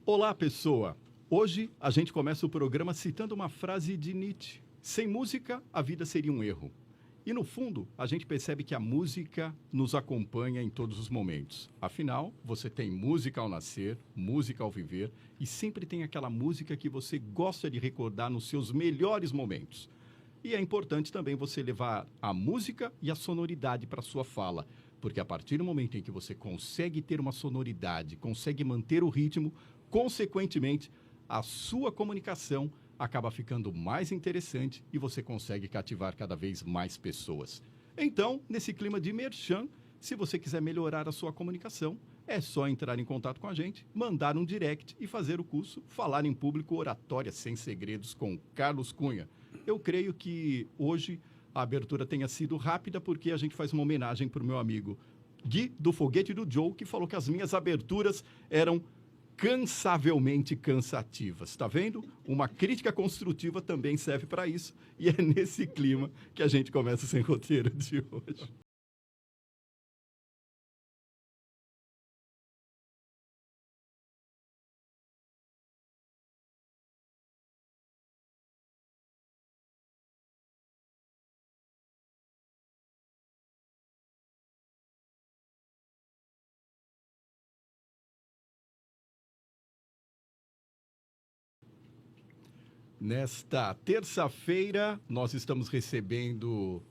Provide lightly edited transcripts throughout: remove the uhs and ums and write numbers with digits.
Olá, pessoa! Hoje a gente começa o programa citando uma frase de Nietzsche. Sem música, a vida seria um erro. E no fundo, a gente percebe que a música nos acompanha em todos os momentos. Afinal, você tem música ao nascer, música ao viver e sempre tem aquela música que você gosta de recordar nos seus melhores momentos. E é importante também você levar a música e a sonoridade para a sua fala, porque a partir do momento em que você consegue ter uma sonoridade, consegue manter o ritmo, consequentemente, a sua comunicação acaba ficando mais interessante e você consegue cativar cada vez mais pessoas. Então, nesse clima de merchan, se você quiser melhorar a sua comunicação, é só entrar em contato com a gente, mandar um direct e fazer o curso Falar em Público Oratória Sem Segredos com Carlos Cunha. Eu creio que hoje a abertura tenha sido rápida porque a gente faz uma homenagem para o meu amigo Gui, do Foguete do Joe, que falou que as minhas aberturas eram cansavelmente cansativas. Está vendo? Uma crítica construtiva também serve para isso. E é nesse clima que a gente começa Sem Roteiro de hoje. Nesta terça-feira, nós estamos recebendo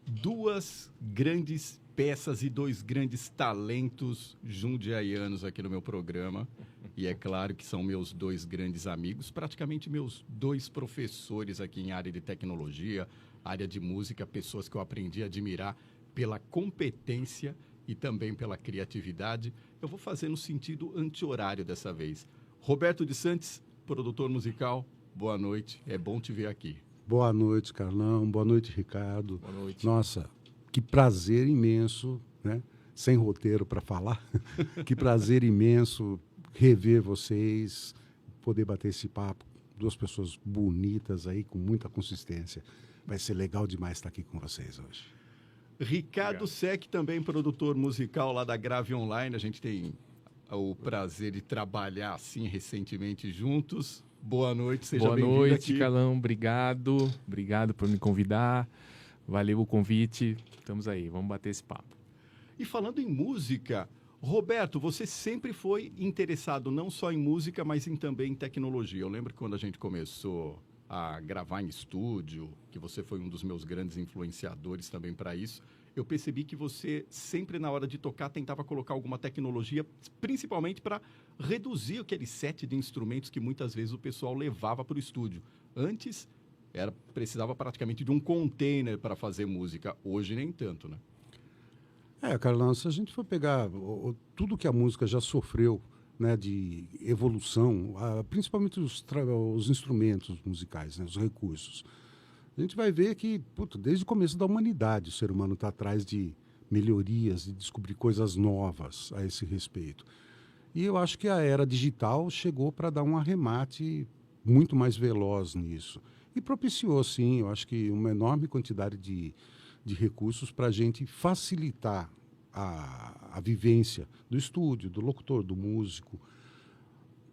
duas grandes peças e dois grandes talentos jundiaianos aqui no meu programa. E é claro que são meus dois grandes amigos, praticamente meus dois professores aqui em área de tecnologia, área de música, pessoas que eu aprendi a admirar pela competência e também pela criatividade. Eu vou fazer no sentido anti-horário dessa vez. Roberto de Santos, produtor musical, boa noite, é bom te ver aqui. Boa noite, Carlão. Boa noite, Ricardo. Boa noite. Nossa, que prazer imenso, né? Sem roteiro para falar. Que prazer imenso rever vocês, poder bater esse papo. Duas pessoas bonitas aí, com muita consistência. Vai ser legal demais estar aqui com vocês hoje. Ricardo Sec, também produtor musical lá da Grave Online. A gente tem o prazer de trabalhar assim recentemente juntos. Boa noite, seja bem-vindo aqui. Boa noite, Carlão. Obrigado. Obrigado por me convidar. Valeu o convite. Estamos aí, vamos bater esse papo. E falando em música, Roberto, você sempre foi interessado não só em música, mas também em tecnologia. Eu lembro que quando a gente começou a gravar em estúdio, que você foi um dos meus grandes influenciadores também para isso, eu percebi que você sempre na hora de tocar tentava colocar alguma tecnologia, principalmente para reduzir aquele set de instrumentos que muitas vezes o pessoal levava para o estúdio. Antes, precisava praticamente de um container para fazer música. Hoje, nem tanto, né? Carlão, se a gente for pegar tudo que a música já sofreu, né, de evolução, principalmente os instrumentos musicais, né, os recursos, a gente vai ver que, desde o começo da humanidade, o ser humano está atrás de melhorias, de descobrir coisas novas a esse respeito. E eu acho que a era digital chegou para dar um arremate muito mais veloz nisso. E propiciou, sim, eu acho que uma enorme quantidade de recursos para a gente facilitar a vivência do estúdio, do locutor, do músico.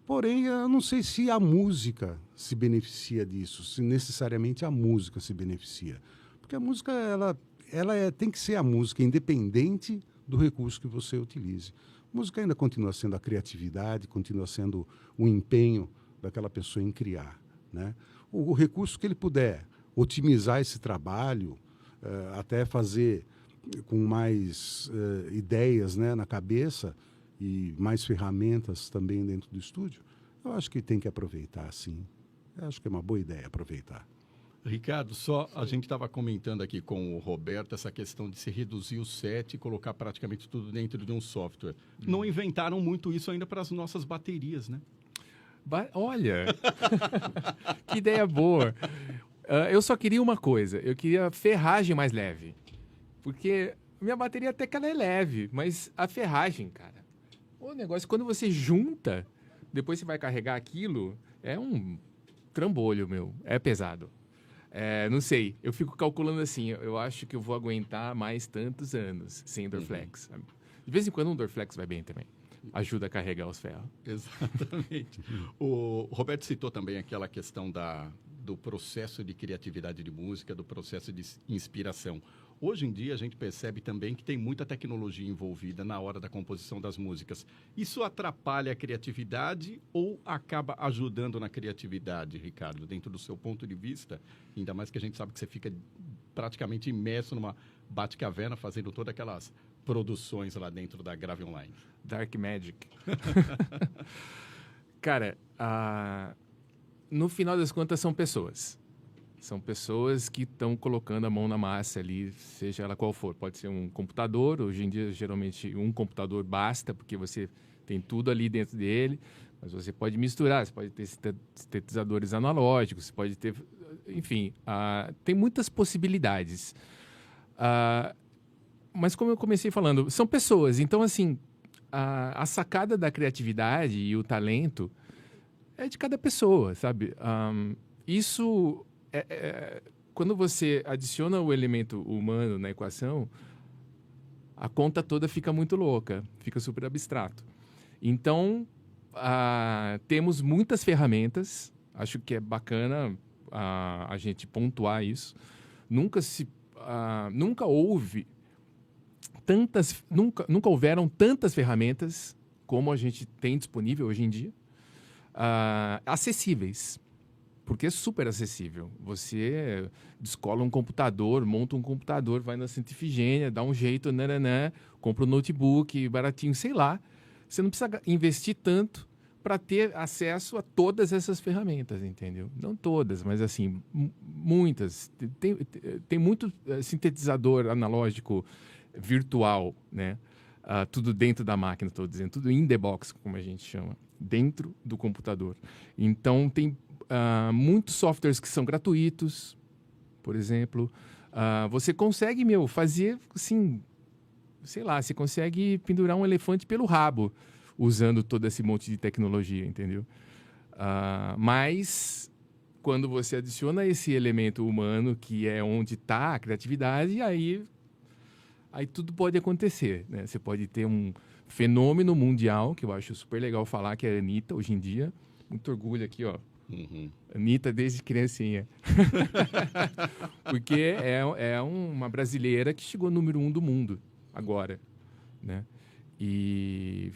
Porém, eu não sei se a música se beneficia disso, se necessariamente a música se beneficia. Porque a música, tem que ser a música, independente do recurso que você utilize. A música ainda continua sendo a criatividade, continua sendo o empenho daquela pessoa em criar, né? O recurso que ele puder otimizar esse trabalho, até fazer com mais ideias, né, na cabeça, e mais ferramentas também dentro do estúdio, eu acho que tem que aproveitar, sim. Eu acho que é uma boa ideia aproveitar. Ricardo, a gente estava comentando aqui com o Roberto essa questão de se reduzir o set e colocar praticamente tudo dentro de um software. Não inventaram muito isso ainda para as nossas baterias, né? Olha, que ideia boa. Eu só queria uma coisa, eu queria ferragem mais leve. Porque minha bateria até que ela é leve, mas a ferragem, cara, o negócio, quando você junta, depois você vai carregar aquilo, é um trambolho, meu, é pesado. Não sei, eu fico calculando assim, eu acho que eu vou aguentar mais tantos anos sem Dorflex. Sabe? De vez em quando um Dorflex vai bem também. ajuda a carregar os ferros. Exatamente. O Roberto citou também aquela questão do processo de criatividade de música, do processo de inspiração. Hoje em dia, a gente percebe também que tem muita tecnologia envolvida na hora da composição das músicas. Isso atrapalha a criatividade ou acaba ajudando na criatividade, Ricardo, dentro do seu ponto de vista? Ainda mais que a gente sabe que você fica praticamente imerso numa Batcaverna fazendo todas aquelas produções lá dentro da Grave Online. Dark Magic. Cara, no final das contas são pessoas. São pessoas que estão colocando a mão na massa ali, seja ela qual for. Pode ser um computador, hoje em dia geralmente um computador basta, porque você tem tudo ali dentro dele, mas você pode misturar, você pode ter sintetizadores analógicos, você pode ter... Enfim, tem muitas possibilidades. Mas como eu comecei falando, são pessoas. Então, assim, a sacada da criatividade e o talento é de cada pessoa, sabe? Isso... quando você adiciona o elemento humano na equação, a conta toda fica muito louca, fica super abstrato. Então, temos muitas ferramentas, acho que é bacana a gente pontuar isso. Nunca houveram tantas ferramentas como a gente tem disponível hoje em dia, acessíveis. Porque é super acessível. Você descola um computador, monta um computador, vai na Centrifigênia, dá um jeito, compra um notebook baratinho, sei lá. Você não precisa investir tanto para ter acesso a todas essas ferramentas, entendeu? Não todas, mas assim, muitas. Tem muito sintetizador analógico virtual, né? Tudo dentro da máquina, estou dizendo, tudo in the box, como a gente chama, dentro do computador. Então, tem muitos softwares que são gratuitos, por exemplo. Você consegue, fazer, assim, sei lá, você consegue pendurar um elefante pelo rabo usando todo esse monte de tecnologia, entendeu? Mas, quando você adiciona esse elemento humano, que é onde está a criatividade, aí tudo pode acontecer, né? Você pode ter um fenômeno mundial, que eu acho super legal falar, que é a Anitta, hoje em dia. Muito orgulho aqui, ó. Uhum. Anitta desde criancinha. Porque é uma brasileira que chegou número 1 do mundo agora, né? E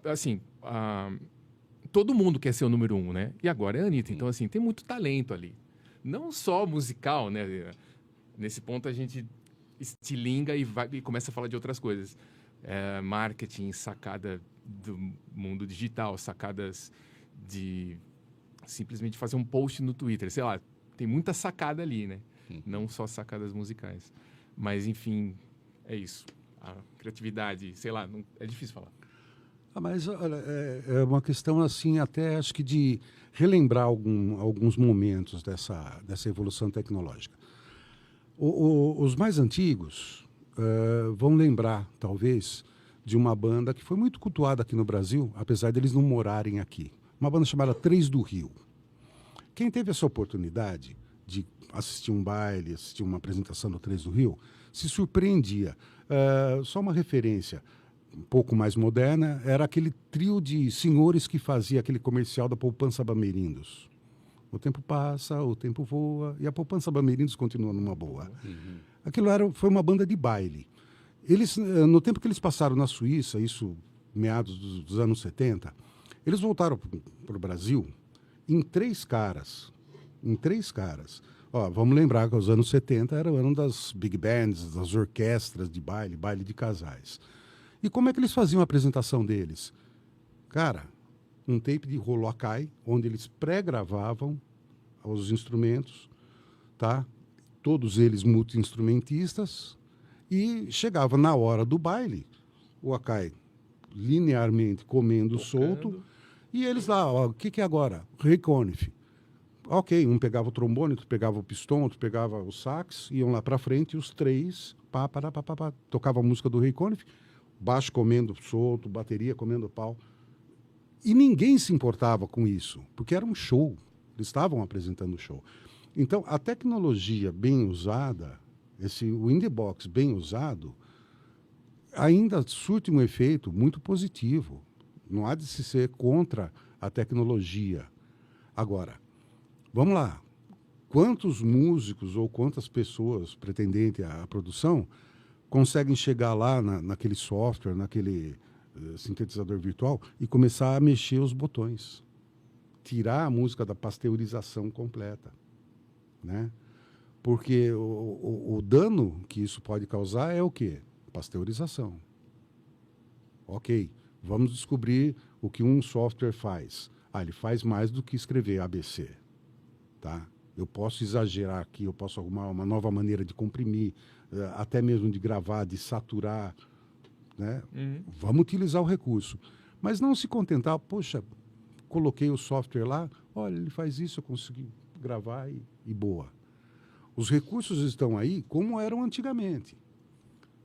assim, todo mundo quer ser o número 1, né? E agora é a Anitta. Então, assim, tem muito talento ali. Não só musical, né? Nesse ponto a gente estilinga e começa a falar de outras coisas. Marketing, sacada do mundo digital, sacadas de simplesmente fazer um post no Twitter. Sei lá, tem muita sacada ali, né? Não só sacadas musicais. Mas, enfim, é isso. A criatividade, sei lá, é difícil falar. Mas olha, é uma questão, assim, até acho que de relembrar alguns momentos dessa evolução tecnológica. Os mais antigos vão lembrar, talvez, de uma banda que foi muito cultuada aqui no Brasil, apesar deles não morarem aqui. Uma banda chamada Três do Rio. Quem teve essa oportunidade de assistir um baile, assistir uma apresentação do Três do Rio, se surpreendia. Só uma referência um pouco mais moderna, era aquele trio de senhores que fazia aquele comercial da Poupança Bamerindos. O tempo passa, o tempo voa, e a Poupança Bamerindos continua numa boa. Uhum. Aquilo foi uma banda de baile. Eles, no tempo que eles passaram na Suíça, isso meados dos anos 70, eles voltaram para o Brasil em três caras. Ó, vamos lembrar que os anos 70 eram ano das big bands, das orquestras de baile de casais. E como é que eles faziam a apresentação deles? Cara, um tape de rolo Akai, onde eles pré-gravavam os instrumentos, tá? Todos eles multi-instrumentistas, e chegava na hora do baile, o Akai linearmente comendo solto, e eles lá, ó, o que é agora? Ray Conniff. Ok, um pegava o trombone, outro pegava o pistão, outro pegava o sax, iam lá para frente, e os três, tocava a música do Ray Conniff, baixo comendo solto, bateria comendo pau. E ninguém se importava com isso, porque era um show. Eles estavam apresentando o show. Então, a tecnologia bem usada, o indie box bem usado, ainda surte um efeito muito positivo. Não há de se ser contra a tecnologia. Agora, vamos lá. Quantos músicos ou quantas pessoas pretendentes à produção conseguem chegar lá naquele software, naquele sintetizador virtual e começar a mexer os botões? Tirar a música da pasteurização completa, né? Porque o dano que isso pode causar é o quê? Pasteurização. Ok, vamos descobrir o que um software faz. Ele faz mais do que escrever ABC, tá? Eu posso exagerar aqui, eu posso arrumar uma nova maneira de comprimir, até mesmo de gravar, de saturar, né? Vamos utilizar o recurso. Mas não se contentar, poxa, coloquei o software lá, olha, ele faz isso, eu consegui gravar e boa. Os recursos estão aí como eram antigamente.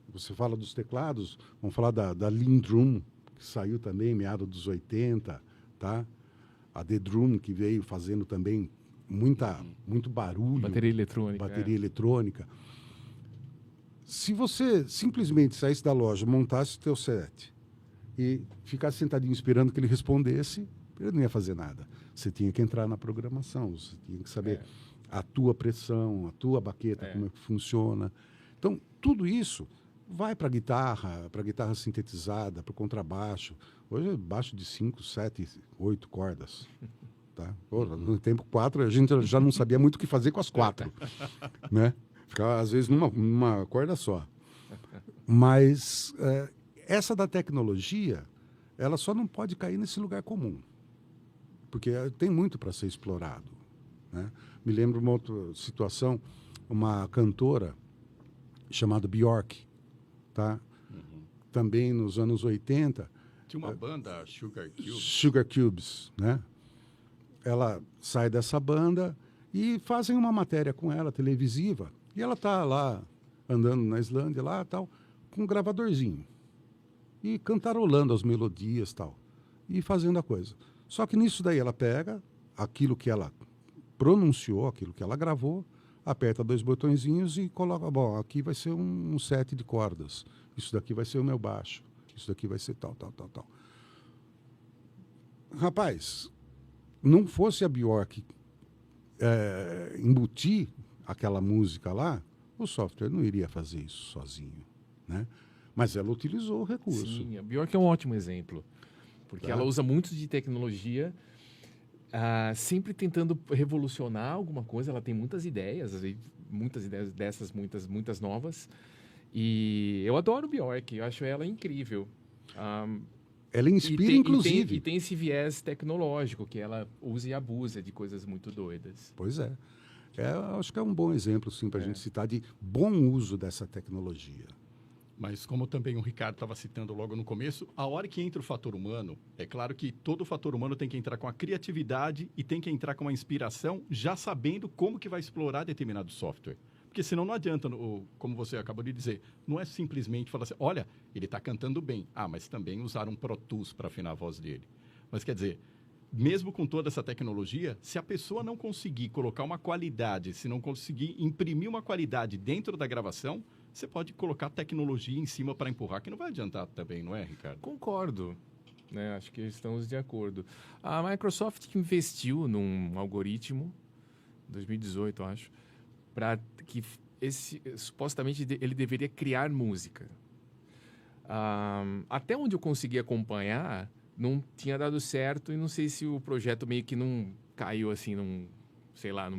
Você fala dos teclados, vamos falar da Lindrum, que saiu também meados dos 80, tá? A The Drum, que veio fazendo também muito barulho. Bateria eletrônica. Bateria eletrônica. Se você simplesmente saísse da loja, montasse o teu set e ficasse sentadinho esperando que ele respondesse, ele não ia fazer nada. Você tinha que entrar na programação, você tinha que saber a tua pressão, a tua baqueta, como é que funciona. Então, tudo isso vai para a guitarra sintetizada, para o contrabaixo. Hoje é baixo de 5, 7, 8 cordas. Tá? Pô, no tempo 4, a gente já não sabia muito o que fazer com as 4. Né? Ficava, às vezes, numa corda só. Mas essa da tecnologia, ela só não pode cair nesse lugar comum. Porque tem muito para ser explorado. Né? Me lembro uma outra situação, uma cantora chamada Bjork, tá? Também nos anos 80. Tinha uma banda, Sugar Cubes. Sugar Cubes, né? Ela sai dessa banda e fazem uma matéria com ela, televisiva. E ela tá lá, andando na Islândia, lá, tal, com um gravadorzinho. E cantarolando as melodias, tal. E fazendo a coisa. Só que nisso daí ela pega aquilo que ela pronunciou, aquilo que ela gravou, aperta 2 botõezinhos e coloca, bom, aqui vai ser um set de cordas. Isso daqui vai ser o meu baixo. Isso daqui vai ser tal. Rapaz, não fosse a Bjork embutir aquela música lá, o software não iria fazer isso sozinho, né? Mas ela utilizou o recurso. Sim, a Bjork é um ótimo exemplo, porque ela usa muito de tecnologia, sempre tentando revolucionar alguma coisa. Ela tem muitas ideias dessas, muitas novas. E eu adoro Bjork, eu acho ela incrível. Ela inspira, inclusive. E tem esse viés tecnológico, que ela usa e abusa de coisas muito doidas. Pois é. Acho que é um bom exemplo, sim, para a gente citar de bom uso dessa tecnologia. Mas como também o Ricardo estava citando logo no começo, a hora que entra o fator humano, é claro que todo fator humano tem que entrar com a criatividade e tem que entrar com a inspiração, já sabendo como que vai explorar determinado software. Porque senão não adianta, como você acabou de dizer, não é simplesmente falar assim, olha, ele está cantando bem. Mas também usar um Pro Tools para afinar a voz dele. Mas quer dizer, mesmo com toda essa tecnologia, se a pessoa não conseguir colocar uma qualidade, se não conseguir imprimir uma qualidade dentro da gravação, você pode colocar tecnologia em cima para empurrar, que não vai adiantar também, não é, Ricardo? Concordo. Né? Acho que estamos de acordo. A Microsoft investiu num algoritmo, 2018, acho, para que supostamente ele deveria criar música. Até onde eu consegui acompanhar, não tinha dado certo, e não sei se o projeto meio que não caiu assim, num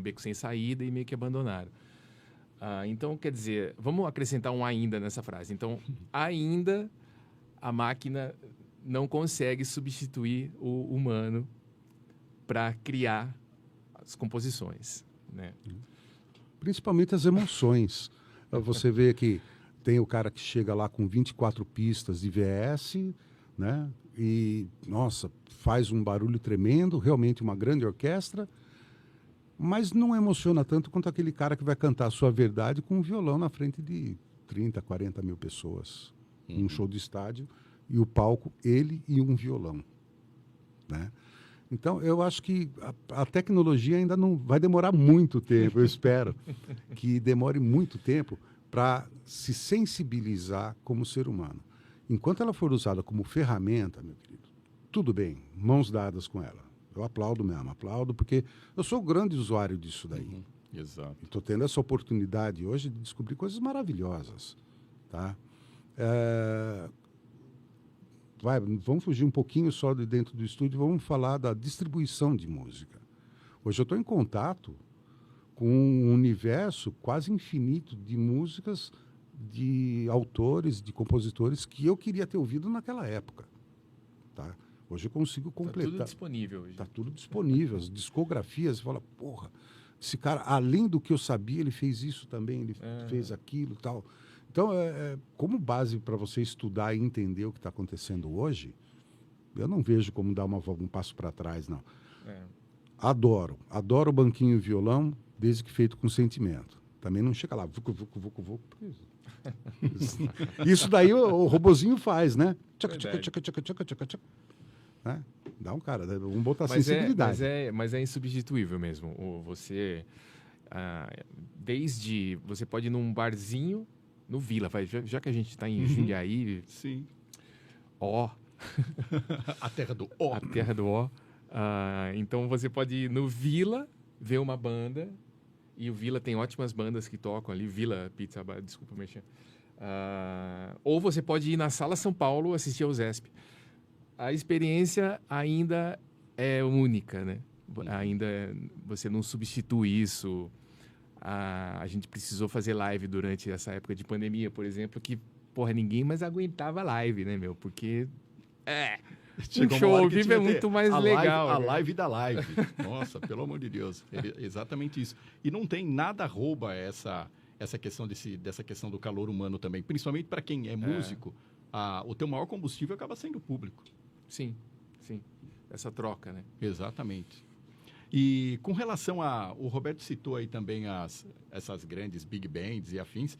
beco sem saída, e meio que abandonaram. Então, quer dizer, vamos acrescentar um ainda nessa frase. Então, ainda a máquina não consegue substituir o humano para criar as composições, né? Principalmente as emoções. Você vê que tem o cara que chega lá com 24 pistas de VS, né? E, nossa, faz um barulho tremendo, realmente uma grande orquestra, mas não emociona tanto quanto aquele cara que vai cantar a sua verdade com um violão na frente de 30, 40 mil pessoas. Um show de estádio, e o palco, ele e um violão, né? Então, eu acho que a tecnologia ainda não vai demorar muito tempo, eu espero que demore muito tempo para se sensibilizar como ser humano. Enquanto ela for usada como ferramenta, meu querido, tudo bem, mãos dadas com ela. Eu aplaudo mesmo, aplaudo, porque eu sou grande usuário disso daí. Uhum. Exato. Estou tendo essa oportunidade hoje de descobrir coisas maravilhosas, tá? Vamos fugir um pouquinho só de dentro do estúdio, vamos falar da distribuição de música. Hoje eu estou em contato com um universo quase infinito de músicas, de autores, de compositores que eu queria ter ouvido naquela época, tá? Hoje eu consigo completar. Tá tudo disponível hoje. Está tudo disponível, as discografias, você fala, porra, esse cara, além do que eu sabia, ele fez isso também, ele fez aquilo e tal. Então, como base para você estudar e entender o que está acontecendo hoje, eu não vejo como dar um passo para trás, não. Adoro o banquinho e violão, desde que feito com sentimento. Também não chega lá, vucu. Isso daí o robozinho faz, né? Tchaca, tchaca, tchaca, tchaca, tchaca, tchaca, tchaca. Né? Dá um cara, vamos botar sensibilidade. Mas é insubstituível mesmo. Você, desde... Você pode ir num barzinho, no Vila, já que a gente está em Jundiaí... Sim. Ó. A terra do ó. A terra do ó. Então você pode ir no Vila, ver uma banda, e o Vila tem ótimas bandas que tocam ali, Vila Pizza Bar, desculpa mexer. Ou você pode ir na Sala São Paulo assistir ao Zesp. A experiência ainda é única, né? Ainda você não substitui isso. A gente precisou fazer live durante essa época de pandemia, por exemplo, que, porra, ninguém mais aguentava live, né, meu? Porque, um show ao vivo é muito mais legal. A live da live. Nossa, pelo amor de Deus. Exatamente isso. E não tem nada rouba essa questão dessa questão do calor humano também. Principalmente para quem é músico, o teu maior combustível acaba sendo o público. Sim. Essa troca, né? Exatamente. E com relação o Roberto citou aí também essas grandes big bands e afins,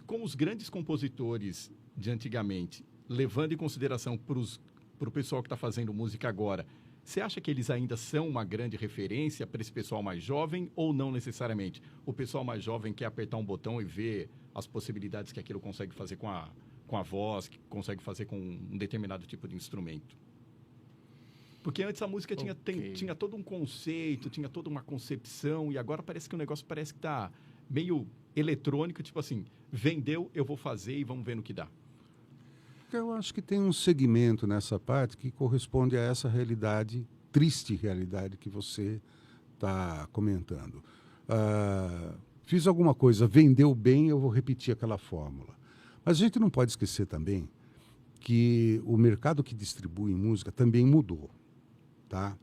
com os grandes compositores de antigamente, levando em consideração para o pessoal que está fazendo música agora, você acha que eles ainda são uma grande referência para esse pessoal mais jovem ou não necessariamente? O pessoal mais jovem quer apertar um botão e ver as possibilidades que aquilo consegue fazer com a voz, que consegue fazer com um determinado tipo de instrumento? Porque antes a música tinha todo um conceito, tinha toda uma concepção, e agora parece que o negócio que está meio eletrônico, tipo assim, vendeu, eu vou fazer e vamos ver no que dá. Eu acho que tem um segmento nessa parte que corresponde a essa realidade, triste realidade que você está comentando. Fiz alguma coisa, vendeu bem, eu vou repetir aquela fórmula. Mas a gente não pode esquecer também que o mercado que distribui música também mudou. Tá?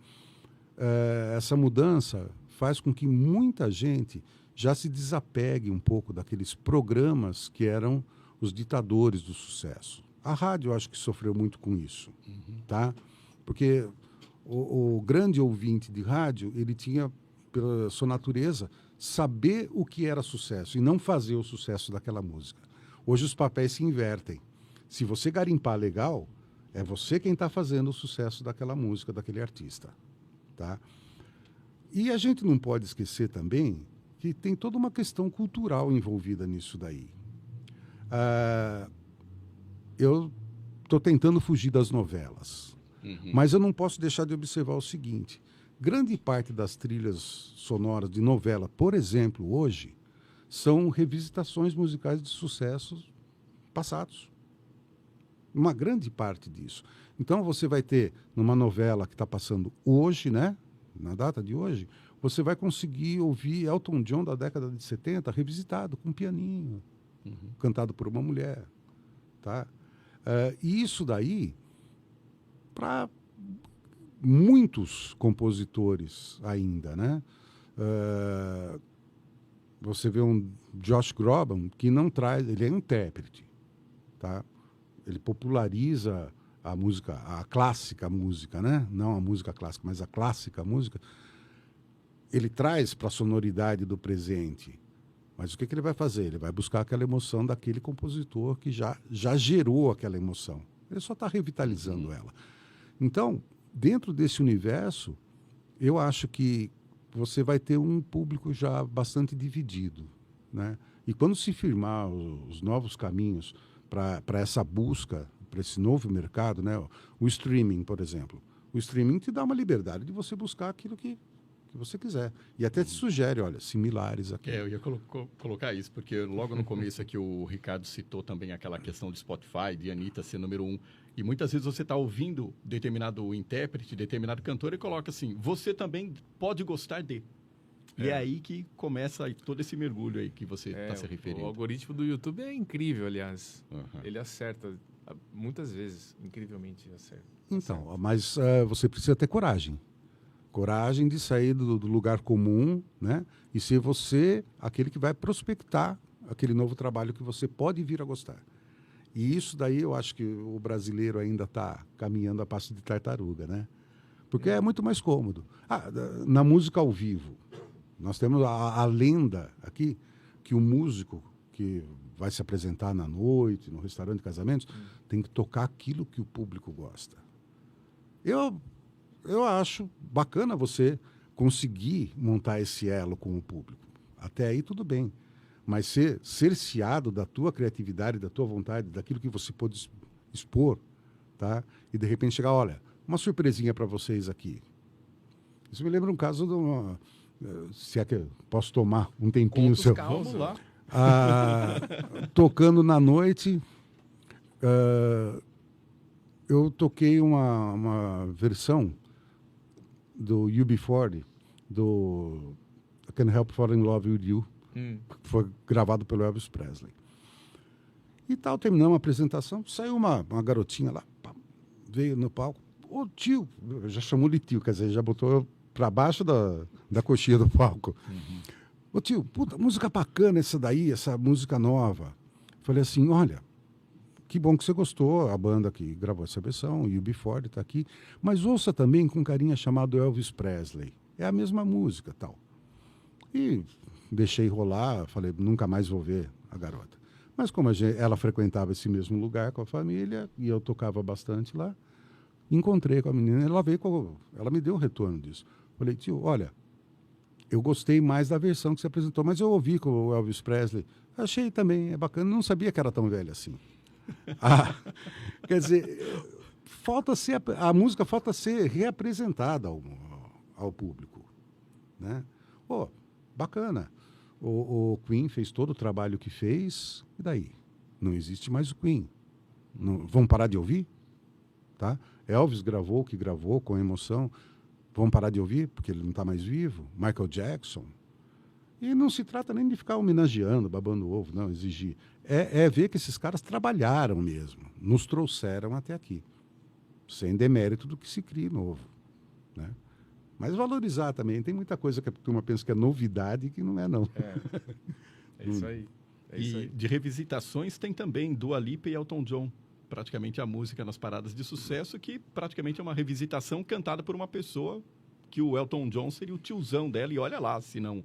Essa mudança faz com que muita gente já se desapegue um pouco daqueles programas que eram os ditadores do sucesso. A rádio, eu acho que sofreu muito com isso, tá? Porque o grande ouvinte de rádio, ele tinha, pela sua natureza, saber o que era sucesso e não fazer o sucesso daquela música. Hoje os papéis se invertem. Se você garimpar legal, é você quem está fazendo o sucesso daquela música, daquele artista, tá? E a gente não pode esquecer também que tem toda uma questão cultural envolvida nisso daí. Eu estou tentando fugir das novelas, mas eu não posso deixar de observar o seguinte: grande parte das trilhas sonoras de novela, por exemplo, hoje, são revisitações musicais de sucessos passados. Uma grande parte disso. Então, você vai ter, numa novela que está passando hoje, né, na data de hoje, você vai conseguir ouvir Elton John da década de 70 revisitado, com um pianinho, cantado por uma mulher. Tá? E isso daí, para muitos compositores ainda, né? Você vê um Josh Groban que não traz, ele é intérprete, tá? Ele populariza a música, a clássica música, né? Não a música clássica, mas a clássica música. Ele traz para a sonoridade do presente. Mas o que ele vai fazer? Ele vai buscar aquela emoção daquele compositor que já gerou aquela emoção. Ele só está revitalizando ela. Então, dentro desse universo, eu acho que você vai ter um público já bastante dividido, né? E quando se firmar os novos caminhos para essa busca esse novo mercado, né? O streaming, por exemplo. O streaming te dá uma liberdade de você buscar aquilo que você quiser. E até te sugere, olha, similares aqui. Eu ia colocar isso, porque logo no começo aqui o Ricardo citou também aquela questão de Spotify, de Anitta ser número 1. E muitas vezes você está ouvindo determinado intérprete, determinado cantor e coloca assim, você também pode gostar de. E é aí que começa aí todo esse mergulho aí que você está se referindo. O algoritmo do YouTube é incrível, aliás. Uhum. Ele acerta muitas vezes, incrivelmente acerta. Então, mas você precisa ter coragem. Coragem de sair do lugar comum, né? E ser você aquele que vai prospectar aquele novo trabalho que você pode vir a gostar. E isso daí eu acho que o brasileiro ainda está caminhando a passo de tartaruga, né? Porque é muito mais cômodo. Na música ao vivo, nós temos a lenda aqui que o músico que vai se apresentar na noite, no restaurante de casamentos, tem que tocar aquilo que o público gosta. Eu acho bacana você conseguir montar esse elo com o público. Até aí tudo bem. Mas ser cerceado da tua criatividade, da tua vontade, daquilo que você pode expor, tá? E de repente chegar, olha, uma surpresinha para vocês aqui. Isso me lembra um caso de uma... Se é que eu posso tomar um tempinho seu. Vamos lá. Tocando na noite, eu toquei uma versão do UB40, do I Can't Help Falling in Love with You, que foi gravado pelo Elvis Presley. E tal, terminamos a apresentação, saiu uma garotinha lá, pá, veio no palco, ô tio, já chamou de tio, quer dizer, já botou eu para baixo da coxinha do palco. Ô tio, puta, música bacana essa daí, essa música nova. Falei assim, olha, que bom que você gostou, a banda que gravou essa versão, o UB40 está aqui, mas ouça também com um carinha chamado Elvis Presley. É a mesma música, tal. E deixei rolar, falei, nunca mais vou ver a garota. Mas como ela frequentava esse mesmo lugar com a família, e eu tocava bastante lá, encontrei com a menina, ela me deu um retorno disso. Falei, tio, olha, eu gostei mais da versão que você apresentou, mas eu ouvi com o Elvis Presley, achei também, é bacana, não sabia que era tão velha assim. Quer dizer, a música falta ser reapresentada ao público, né? Bacana. O Queen fez todo o trabalho que fez, e daí? Não existe mais o Queen. Vamos parar de ouvir? Tá? Elvis gravou o que gravou com emoção. Vamos parar de ouvir porque ele não está mais vivo? Michael Jackson. E não se trata nem de ficar homenageando, babando ovo, não, exigir. É ver que esses caras trabalharam mesmo, nos trouxeram até aqui, sem demérito do que se cria novo, né? Mas valorizar também. Tem muita coisa que a turma pensa que é novidade e que não é, não. É isso aí. De revisitações tem também Dua Lipa e Elton John. Praticamente a música nas paradas de sucesso, que praticamente é uma revisitação cantada por uma pessoa que o Elton John seria o tiozão dela. E olha lá, se não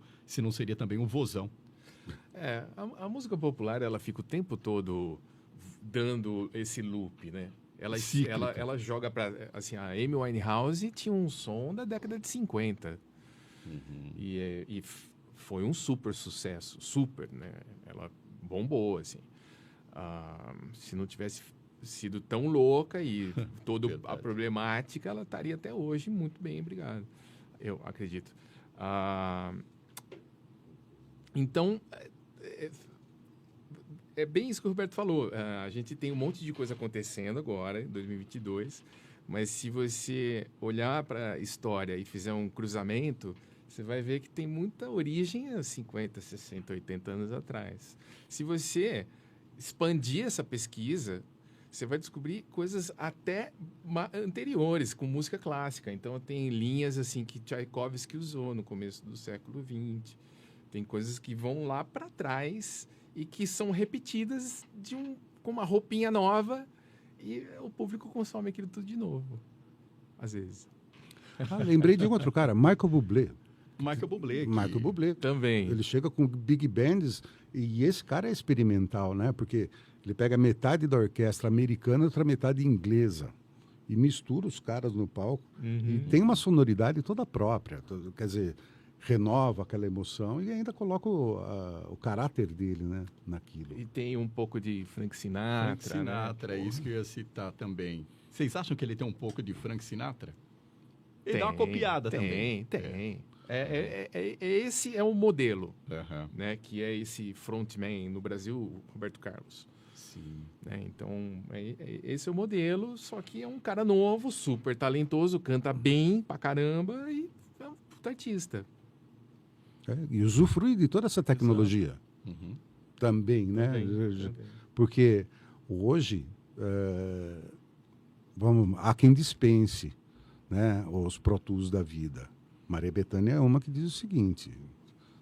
seria também um vozão. A música popular, ela fica o tempo todo dando esse loop, né? Ela joga para... Assim, a Amy Winehouse tinha um som da década de 50. E foi um super sucesso. Super, né? Ela bombou, assim. Se não tivesse sido tão louca e toda a problemática, ela estaria até hoje muito bem, obrigado. Eu acredito. Então, é bem isso que o Roberto falou. A gente tem um monte de coisa acontecendo agora, em 2022, mas se você olhar para a história e fizer um cruzamento, você vai ver que tem muita origem há 50, 60, 80 anos atrás. Se você expandir essa pesquisa, você vai descobrir coisas até anteriores, com música clássica. Então, tem linhas assim que Tchaikovsky usou no começo do século XX. Tem coisas que vão lá para trás e que são repetidas com uma roupinha nova e o público consome aquilo tudo de novo, às vezes. Lembrei de um outro cara, Michael Bublé. Michael Bublé. Também. Ele chega com big bands e esse cara é experimental, né? Porque ele pega metade da orquestra americana e outra metade inglesa e mistura os caras no palco e tem uma sonoridade toda própria. Quer dizer, renova aquela emoção e ainda coloca o caráter dele, né, naquilo. E tem um pouco de Frank Sinatra, Frank Sinatra, é isso que eu ia citar também. Vocês acham que ele tem um pouco de Frank Sinatra? Ele dá uma copiada também. Tem. Esse é o modelo, Aham. né? Que é esse frontman no Brasil, o Roberto Carlos. Sim. Né? Então, esse é o modelo, só que é um cara novo, super talentoso, canta bem pra caramba e é um puta artista. E usufrui de toda essa tecnologia Uhum. também, né? Também. Porque hoje, há quem dispense, né, os Pro Tools da vida. Maria Bethânia é uma que diz o seguinte: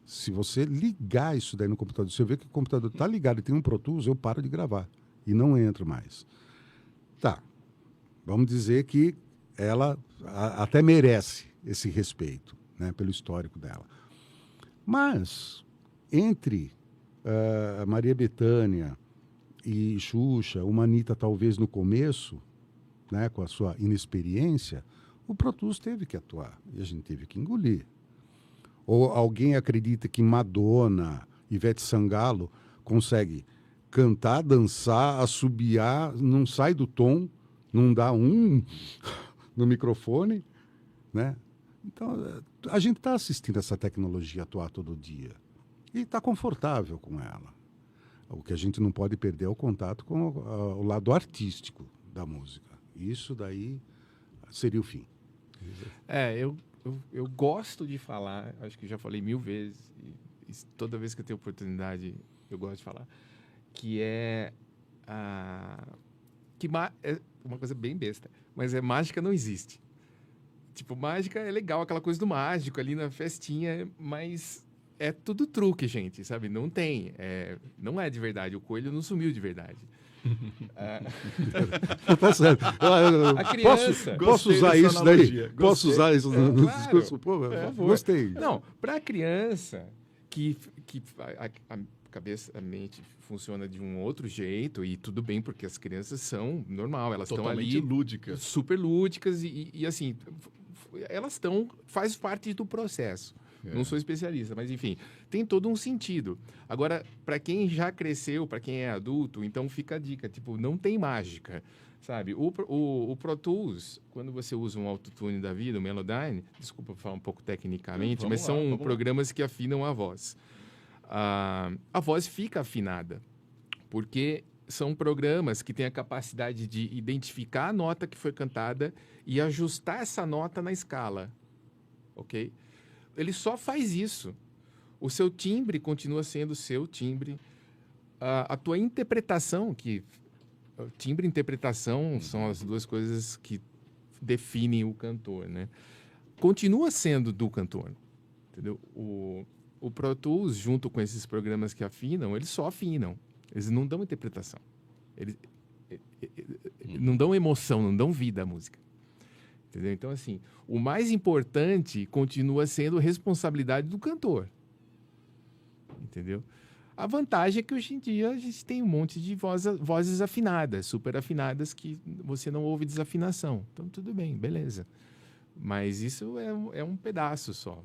se você ligar isso daí no computador, se eu ver que o computador está ligado e tem um Pro Tools, eu paro de gravar e não entro mais. Tá, vamos dizer que ela até merece esse respeito, né, pelo histórico dela. Mas, entre a Maria Bethânia e Xuxa, uma Anitta talvez no começo, né, com a sua inexperiência, o Pro Tools teve que atuar e a gente teve que engolir. Ou alguém acredita que Madonna, Ivete Sangalo consegue cantar, dançar, assobiar, não sai do tom, não dá no microfone, né? Então, a gente está assistindo essa tecnologia atuar todo dia e está confortável com ela. O que a gente não pode perder é o contato com o lado artístico da música. Isso daí seria o fim. Eu gosto de falar, acho que já falei 1000 vezes, e toda vez que eu tenho oportunidade eu gosto de falar, que é uma coisa bem besta, mas mágica não existe. Tipo, mágica é legal, aquela coisa do mágico ali na festinha, mas é tudo truque, gente, sabe? Não tem, não é de verdade, o coelho não sumiu de verdade. Tá certo. A criança... Posso usar isso daí? Posso usar isso no claro. discurso? Pô, Por favor. gostei. Não, para a criança que a mente funciona de um outro jeito e tudo bem, porque as crianças são normal, elas estão ali lúdicas. super lúdicas e assim, elas faz parte do processo. Não sou especialista, mas enfim, tem todo um sentido. Agora, para quem já cresceu, para quem é adulto, então fica a dica, tipo, não tem mágica, sabe? O Pro Tools, quando você usa um autotune da vida, o Melodyne, desculpa falar um pouco tecnicamente, mas são programas que afinam a voz. A voz fica afinada, porque são programas que têm a capacidade de identificar a nota que foi cantada e ajustar essa nota na escala, ok? Ele só faz isso. O seu timbre continua sendo o seu timbre. A tua interpretação, timbre e interpretação são as duas coisas que definem o cantor, né? Continua sendo do cantor, entendeu? O Pro Tools, junto com esses programas que afinam, eles só afinam. Eles não dão interpretação. Eles não dão emoção, não dão vida à música. Entendeu? Então, assim, o mais importante continua sendo responsabilidade do cantor. Entendeu? A vantagem é que hoje em dia a gente tem um monte de vozes afinadas, super afinadas, que você não ouve desafinação. Então, tudo bem, beleza. Mas isso é um pedaço só.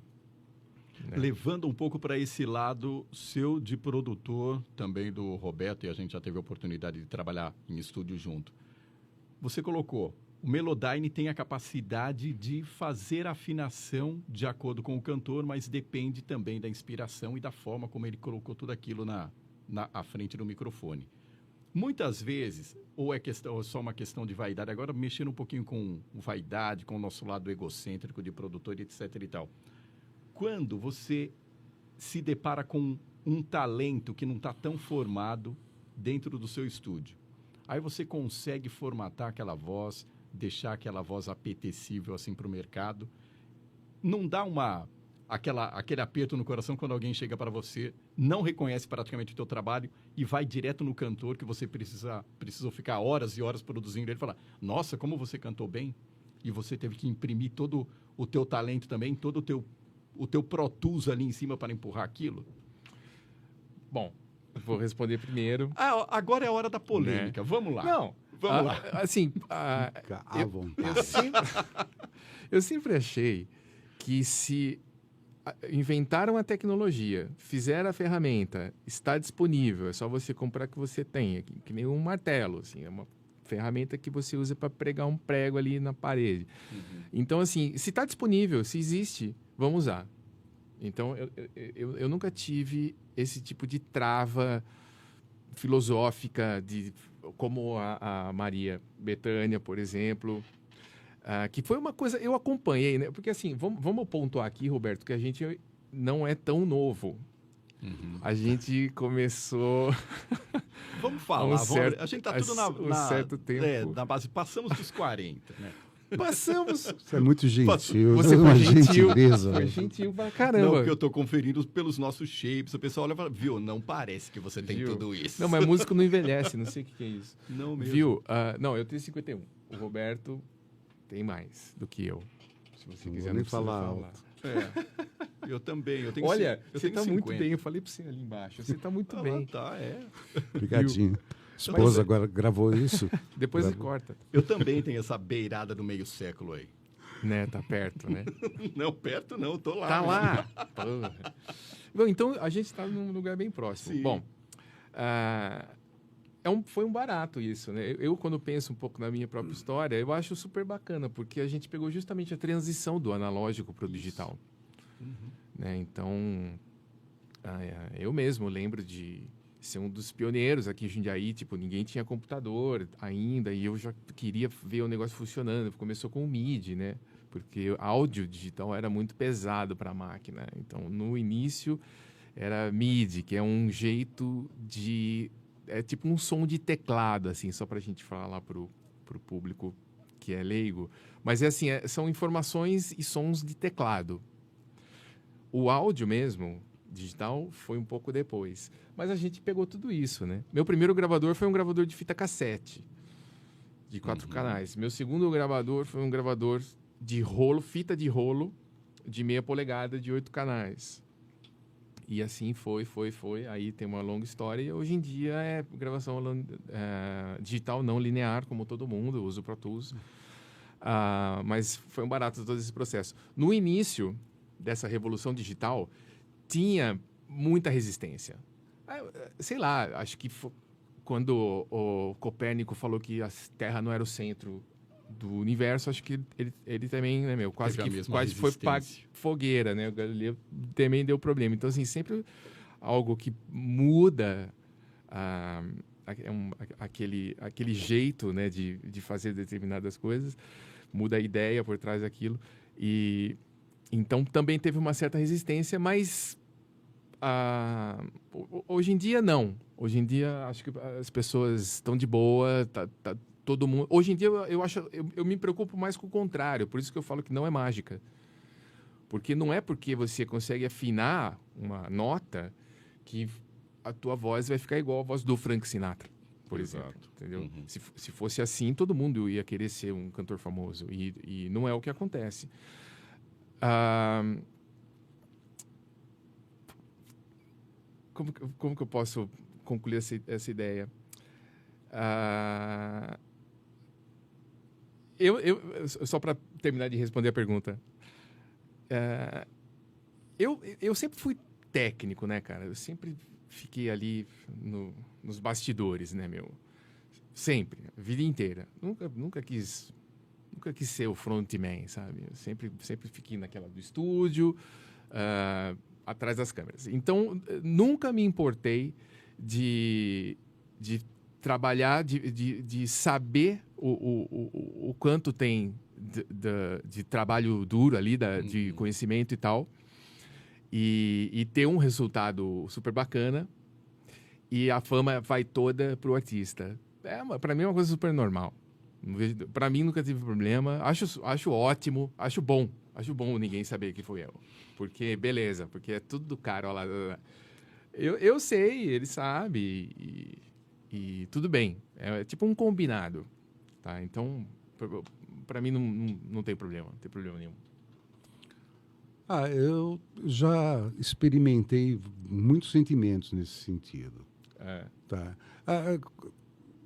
Né? Levando um pouco para esse lado seu de produtor, também do Roberto, e a gente já teve a oportunidade de trabalhar em estúdio junto. Você colocou... O Melodyne tem a capacidade de fazer a afinação de acordo com o cantor, mas depende também da inspiração e da forma como ele colocou tudo aquilo à frente do microfone. Muitas vezes, ou é só uma questão de vaidade, agora mexendo um pouquinho com vaidade, com o nosso lado egocêntrico de produtor, etc. e tal. Quando você se depara com um talento que não está tão formado dentro do seu estúdio, aí você consegue formatar aquela voz, deixar aquela voz apetecível assim para o mercado. Não dá aquele aperto no coração quando alguém chega para você, não reconhece praticamente o teu trabalho e vai direto no cantor que você precisou ficar horas e horas produzindo ele e falar, nossa, como você cantou bem, e você teve que imprimir todo o teu talento também, todo o teu Pro Tools ali em cima para empurrar aquilo? Bom, vou responder primeiro. Agora é a hora da polêmica, né? Vamos lá. Não, vamos lá. Assim, Fica à vontade. eu sempre achei que se inventaram a tecnologia, fizeram a ferramenta, está disponível, é só você comprar que você tem, que nem um martelo, assim, é uma ferramenta que você usa para pregar um prego ali na parede. Então, assim, se está disponível, se existe, vamos usar. Então, eu nunca tive esse tipo de trava filosófica, como a Maria Bethânia, por exemplo, que foi uma coisa... Eu acompanhei, né? Porque, assim, vamos pontuar aqui, Roberto, que a gente não é tão novo. A gente começou... Vamos falar, a gente está tudo certo tempo. na base, passamos dos 40, né? Passamos. Você é muito gentil. Você é foi uma gentil. gentileza. Foi né? gentil pra caramba. Não, porque eu tô conferindo pelos nossos shapes. O pessoal olha e fala, viu, não parece que você tem tudo isso. Não, mas músico não envelhece, não sei o que é isso. Não mesmo. Viu? Não, eu tenho 51. O Roberto tem mais do que eu. Se você quiser, nem não precisa falar falar. alto. Eu também. Eu tenho Olha, eu você tenho tá 50. muito bem. Eu falei pra você ali embaixo. Você tá muito bem. Tá, Obrigadinho. Esposa agora gravou isso. Depois você corta. Eu também tenho essa beirada do meio século aí. Né, tá perto, né? Não, perto não, tô lá. Tá né? lá. Porra. Bom, então a gente tá num lugar bem próximo. Sim. Bom, foi um barato isso, né? Eu, quando penso um pouco na minha própria história, eu acho super bacana, porque a gente pegou justamente a transição do analógico para o digital. Né? Então, eu mesmo lembro de ser um dos pioneiros aqui em Jundiaí, tipo, ninguém tinha computador ainda, e eu já queria ver o negócio funcionando. Começou com o MIDI, né? Porque áudio digital era muito pesado para a máquina. Então, no início, era MIDI, que é um jeito de... É tipo um som de teclado, assim, só para a gente falar pro público que é leigo. Mas é assim, são informações e sons de teclado. O áudio mesmo, digital, foi um pouco depois. Mas a gente pegou tudo isso, né? Meu primeiro gravador foi um gravador de fita cassete, de 4 canais. Meu segundo gravador foi um gravador de rolo, fita de rolo, de 0,5 polegada, de 8 canais. E assim foi. Aí tem uma longa história. E hoje em dia é gravação digital não linear, como todo mundo, eu uso o Pro Tools. Mas foi um barato todo esse processo. No início dessa revolução digital, tinha muita resistência. Sei lá, acho que quando o Copérnico falou que a Terra não era o centro do universo, acho que ele também, né, quase foi fogueira, né? O Galileu também deu problema. Então, assim, sempre algo que muda aquele jeito, né, de fazer determinadas coisas, muda a ideia por trás daquilo. E então também teve uma certa resistência, mas hoje em dia não. Hoje em dia acho que as pessoas estão de boa, tá todo mundo. Hoje em dia eu me preocupo mais com o contrário, por isso que eu falo que não é mágica. Porque não é porque você consegue afinar uma nota que a tua voz vai ficar igual a voz do Frank Sinatra, por exemplo. Entendeu? Se fosse assim, todo mundo ia querer ser um cantor famoso. E não é o que acontece. Como que eu posso concluir essa ideia? Só para terminar de responder a pergunta. Eu sempre fui técnico, né, cara? Eu sempre fiquei ali nos bastidores, né, meu? Sempre, a vida inteira. Nunca quis ser o frontman, sabe? Eu sempre fiquei naquela do estúdio, atrás das câmeras. Então, nunca me importei de trabalhar, de saber o quanto tem de trabalho duro ali, de conhecimento e tal, e ter um resultado super bacana, e a fama vai toda pro artista. Para mim é uma coisa super normal. Para mim nunca tive problema. Acho ótimo, acho bom ninguém saber que fui eu. Porque, beleza, porque é tudo do cara, olha lá. Eu sei, ele sabe, e tudo bem. É tipo um combinado, tá? Então, para mim não tem problema, não tem problema nenhum. Eu já experimentei muitos sentimentos nesse sentido. Tá?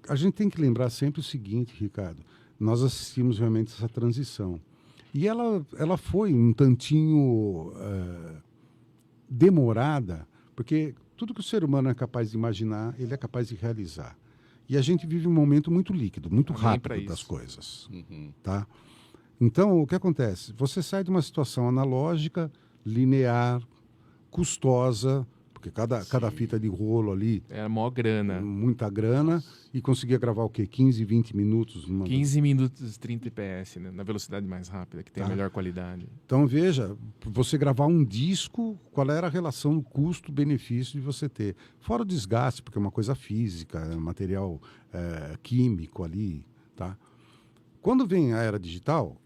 A gente tem que lembrar sempre o seguinte, Ricardo, nós assistimos realmente essa transição. E ela foi um tantinho demorada, porque tudo que o ser humano é capaz de imaginar, ele é capaz de realizar. E a gente vive um momento muito líquido, muito Amém pra rápido isso. das coisas. Uhum. Tá? Então, o que acontece? Você sai de uma situação analógica, linear, custosa, porque cada fita de rolo ali, Era maior grana. muita grana, e conseguia gravar o quê? 15, 20 minutos? 15 minutos 30 fps, né? Na velocidade mais rápida, que tem a Tá. melhor qualidade. Então, veja, você gravar um disco, qual era a relação do custo-benefício de você ter? Fora o desgaste, porque é uma coisa física, é material químico ali, tá? Quando vem a era digital,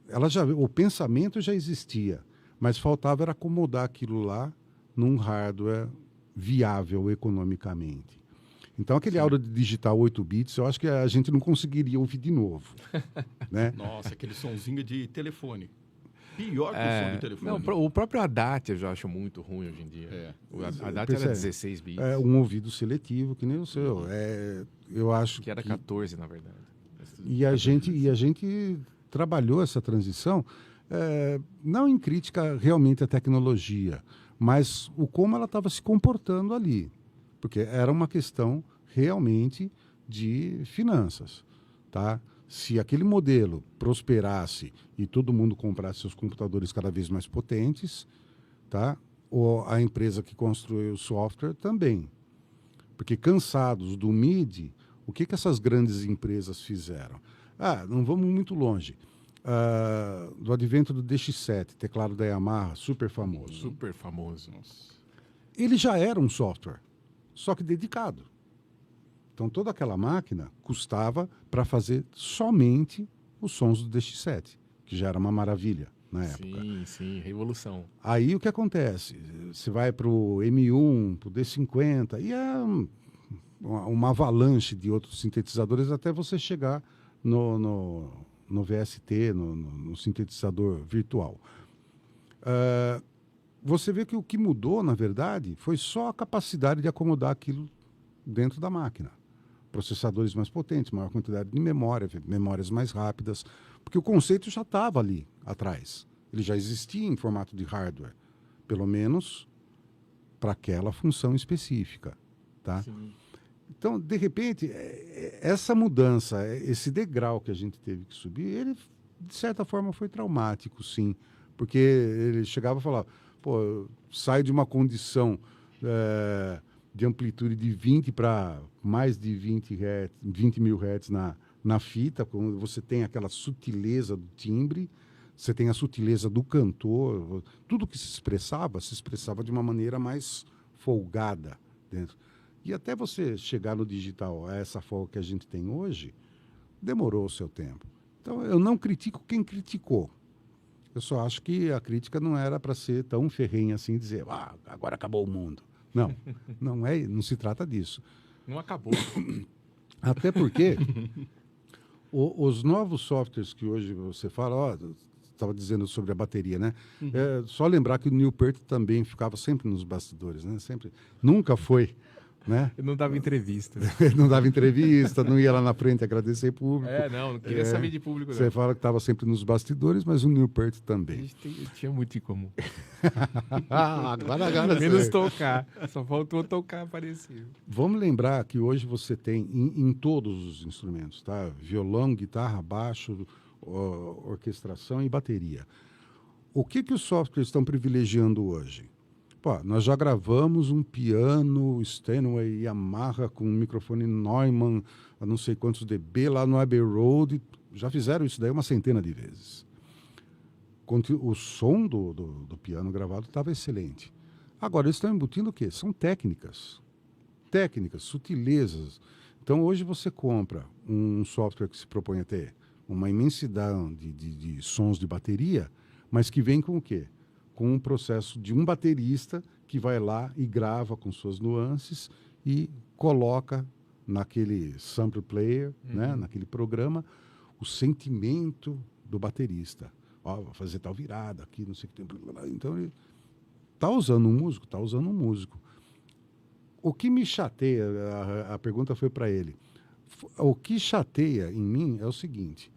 o pensamento já existia, mas faltava era acomodar aquilo lá num hardware viável economicamente. Então, aquele áudio digital 8 bits, eu acho que a gente não conseguiria ouvir de novo. Né? Nossa, aquele sonzinho de telefone. Pior que o som de telefone. Não, o próprio Haddad eu já acho muito ruim hoje em dia. É. O Haddad era Percebe? 16 bits, Um ouvido seletivo, que nem o seu. Eu acho que era 14, na verdade. E a gente trabalhou essa transição, não em crítica realmente à tecnologia, mas o como ela estava se comportando ali. Porque era uma questão realmente de finanças. Tá? Se aquele modelo prosperasse e todo mundo comprasse seus computadores cada vez mais potentes, tá? Ou a empresa que construiu o software também. Porque cansados do MIDI, o que essas grandes empresas fizeram? Não vamos muito longe. Do advento do DX7, teclado da Yamaha, super famoso. Super famoso. Ele já era um software, só que dedicado. Então, toda aquela máquina custava para fazer somente os sons do DX7, que já era uma maravilha na época. Sim, revolução. Aí, o que acontece? Você vai para o M1, para o D50, e é uma avalanche de outros sintetizadores até você chegar no VST, no sintetizador virtual. Você vê que o que mudou, na verdade, foi só a capacidade de acomodar aquilo dentro da máquina. Processadores mais potentes, maior quantidade de memória, memórias mais rápidas, porque o conceito já estava ali atrás. Ele já existia em formato de hardware, pelo menos para aquela função específica. Tá? Sim. Então, de repente, essa mudança, esse degrau que a gente teve que subir, ele, de certa forma, foi traumático, sim. Porque ele chegava e falava, pô, eu saio de uma condição de amplitude de 20 para mais de 20 mil hertz na fita, quando você tem aquela sutileza do timbre, você tem a sutileza do cantor, tudo que se expressava de uma maneira mais folgada dentro. E até você chegar no digital, a essa folga que a gente tem hoje, demorou o seu tempo. Então, eu não critico quem criticou. Eu só acho que a crítica não era para ser tão ferrenha assim, dizer, agora acabou o mundo. Não, não se trata disso. Não acabou. Até porque os novos softwares que hoje você fala, estava dizendo sobre a bateria, né? Uhum. Só lembrar que o Neil Peart também ficava sempre nos bastidores, né? Sempre, nunca foi, né? Eu não dava entrevista. Ele não dava entrevista, não ia lá na frente agradecer público. Não queria saber de público. Não. Você fala que estava sempre nos bastidores, mas o Neil Peart A também. gente tinha muito em comum. Agora Menos tocar. Só faltou tocar parecido. Vamos lembrar que hoje você tem em todos os instrumentos, tá? Violão, guitarra, baixo, orquestração e bateria. O que os softwares estão privilegiando hoje? Pô, nós já gravamos um piano Steinway Yamaha com um microfone Neumann a não sei quantos dB lá no Abbey Road. Já fizeram isso daí uma centena de vezes. O som do piano gravado estava excelente. Agora, eles estão embutindo o quê? São técnicas. Técnicas, sutilezas. Então, hoje você compra um software que se propõe a ter uma imensidão de sons de bateria, mas que vem com o quê? Com um processo de um baterista que vai lá e grava com suas nuances e coloca naquele sample player, né, naquele programa, o sentimento do baterista. Vou fazer tal virada aqui, não sei o que tem. Então, ele está usando um músico? Está usando um músico. O que me chateia, a pergunta foi para ele, o que chateia em mim é o seguinte,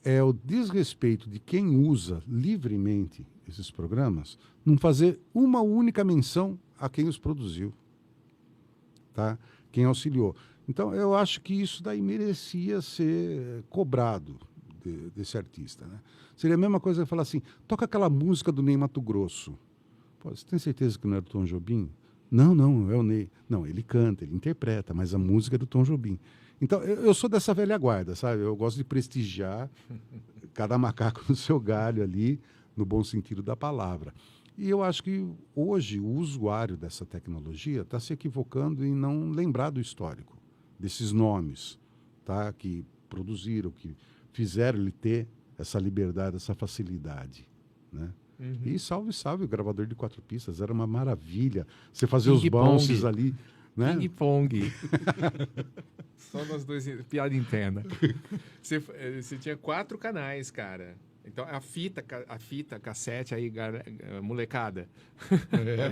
é o desrespeito de quem usa livremente esses programas, não fazer uma única menção a quem os produziu, tá? Quem auxiliou. Então, eu acho que isso daí merecia ser cobrado desse artista, né? Seria a mesma coisa que falar assim, toca aquela música do Ney Matogrosso. Pô, você tem certeza que não é do Tom Jobim? Não, não, é o Ney. Não, ele canta, ele interpreta, mas a música é do Tom Jobim. Então, eu sou dessa velha guarda, sabe? Eu gosto de prestigiar cada macaco no seu galho ali, no bom sentido da palavra. E eu acho que hoje o usuário dessa tecnologia está se equivocando em não lembrar do histórico, desses nomes, tá? Que produziram, que fizeram ele ter essa liberdade, essa facilidade, né? E salve, o gravador de 4 pistas, era uma maravilha. Você fazia os bounces ali, né? Ping-pong. Só nós dois, piada interna. Você tinha 4 canais, cara. Então, a fita cassete aí, molecada.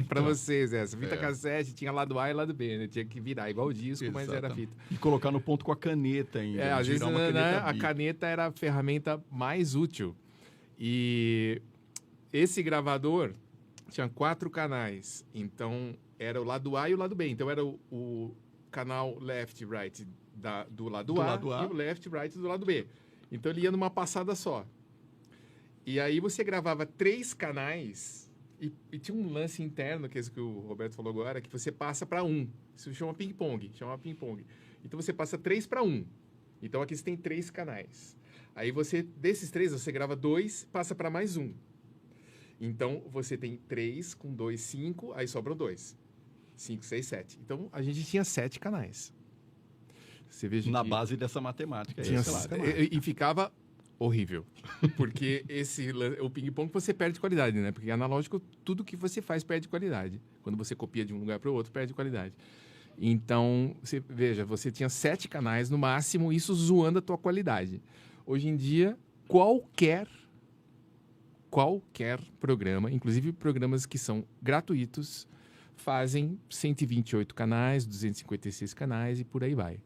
Para vocês, essa fita cassete tinha lado A e lado B, né? Tinha que virar igual o disco, mas era fita. E colocar no ponto com a caneta ainda. Às vezes a caneta era a ferramenta mais útil. E esse gravador tinha 4 canais. Então, era o lado A e o lado B. Então, era o canal left, right do lado A e o left, right do lado B. Então, ele ia numa passada só. E aí você gravava 3 canais e tinha um lance interno, que é isso que o Roberto falou agora, que você passa para 1. Isso chama ping-pong. Então você passa 3 para 1. Então aqui você tem 3 canais. Aí desses 3, você grava 2, passa para mais 1. Então você tem 3 com 2, 5, aí sobram 2. 5, 6, 7. Então a gente tinha 7 canais. Você veja na base dessa matemática. E ficava horrível. Porque o ping-pong você perde qualidade, né? Porque analógico, tudo que você faz perde qualidade. Quando você copia de um lugar para o outro, perde qualidade. Então, você tinha 7 canais no máximo, isso zoando a tua qualidade. Hoje em dia, qualquer programa, inclusive programas que são gratuitos, fazem 128 canais, 256 canais e por aí vai.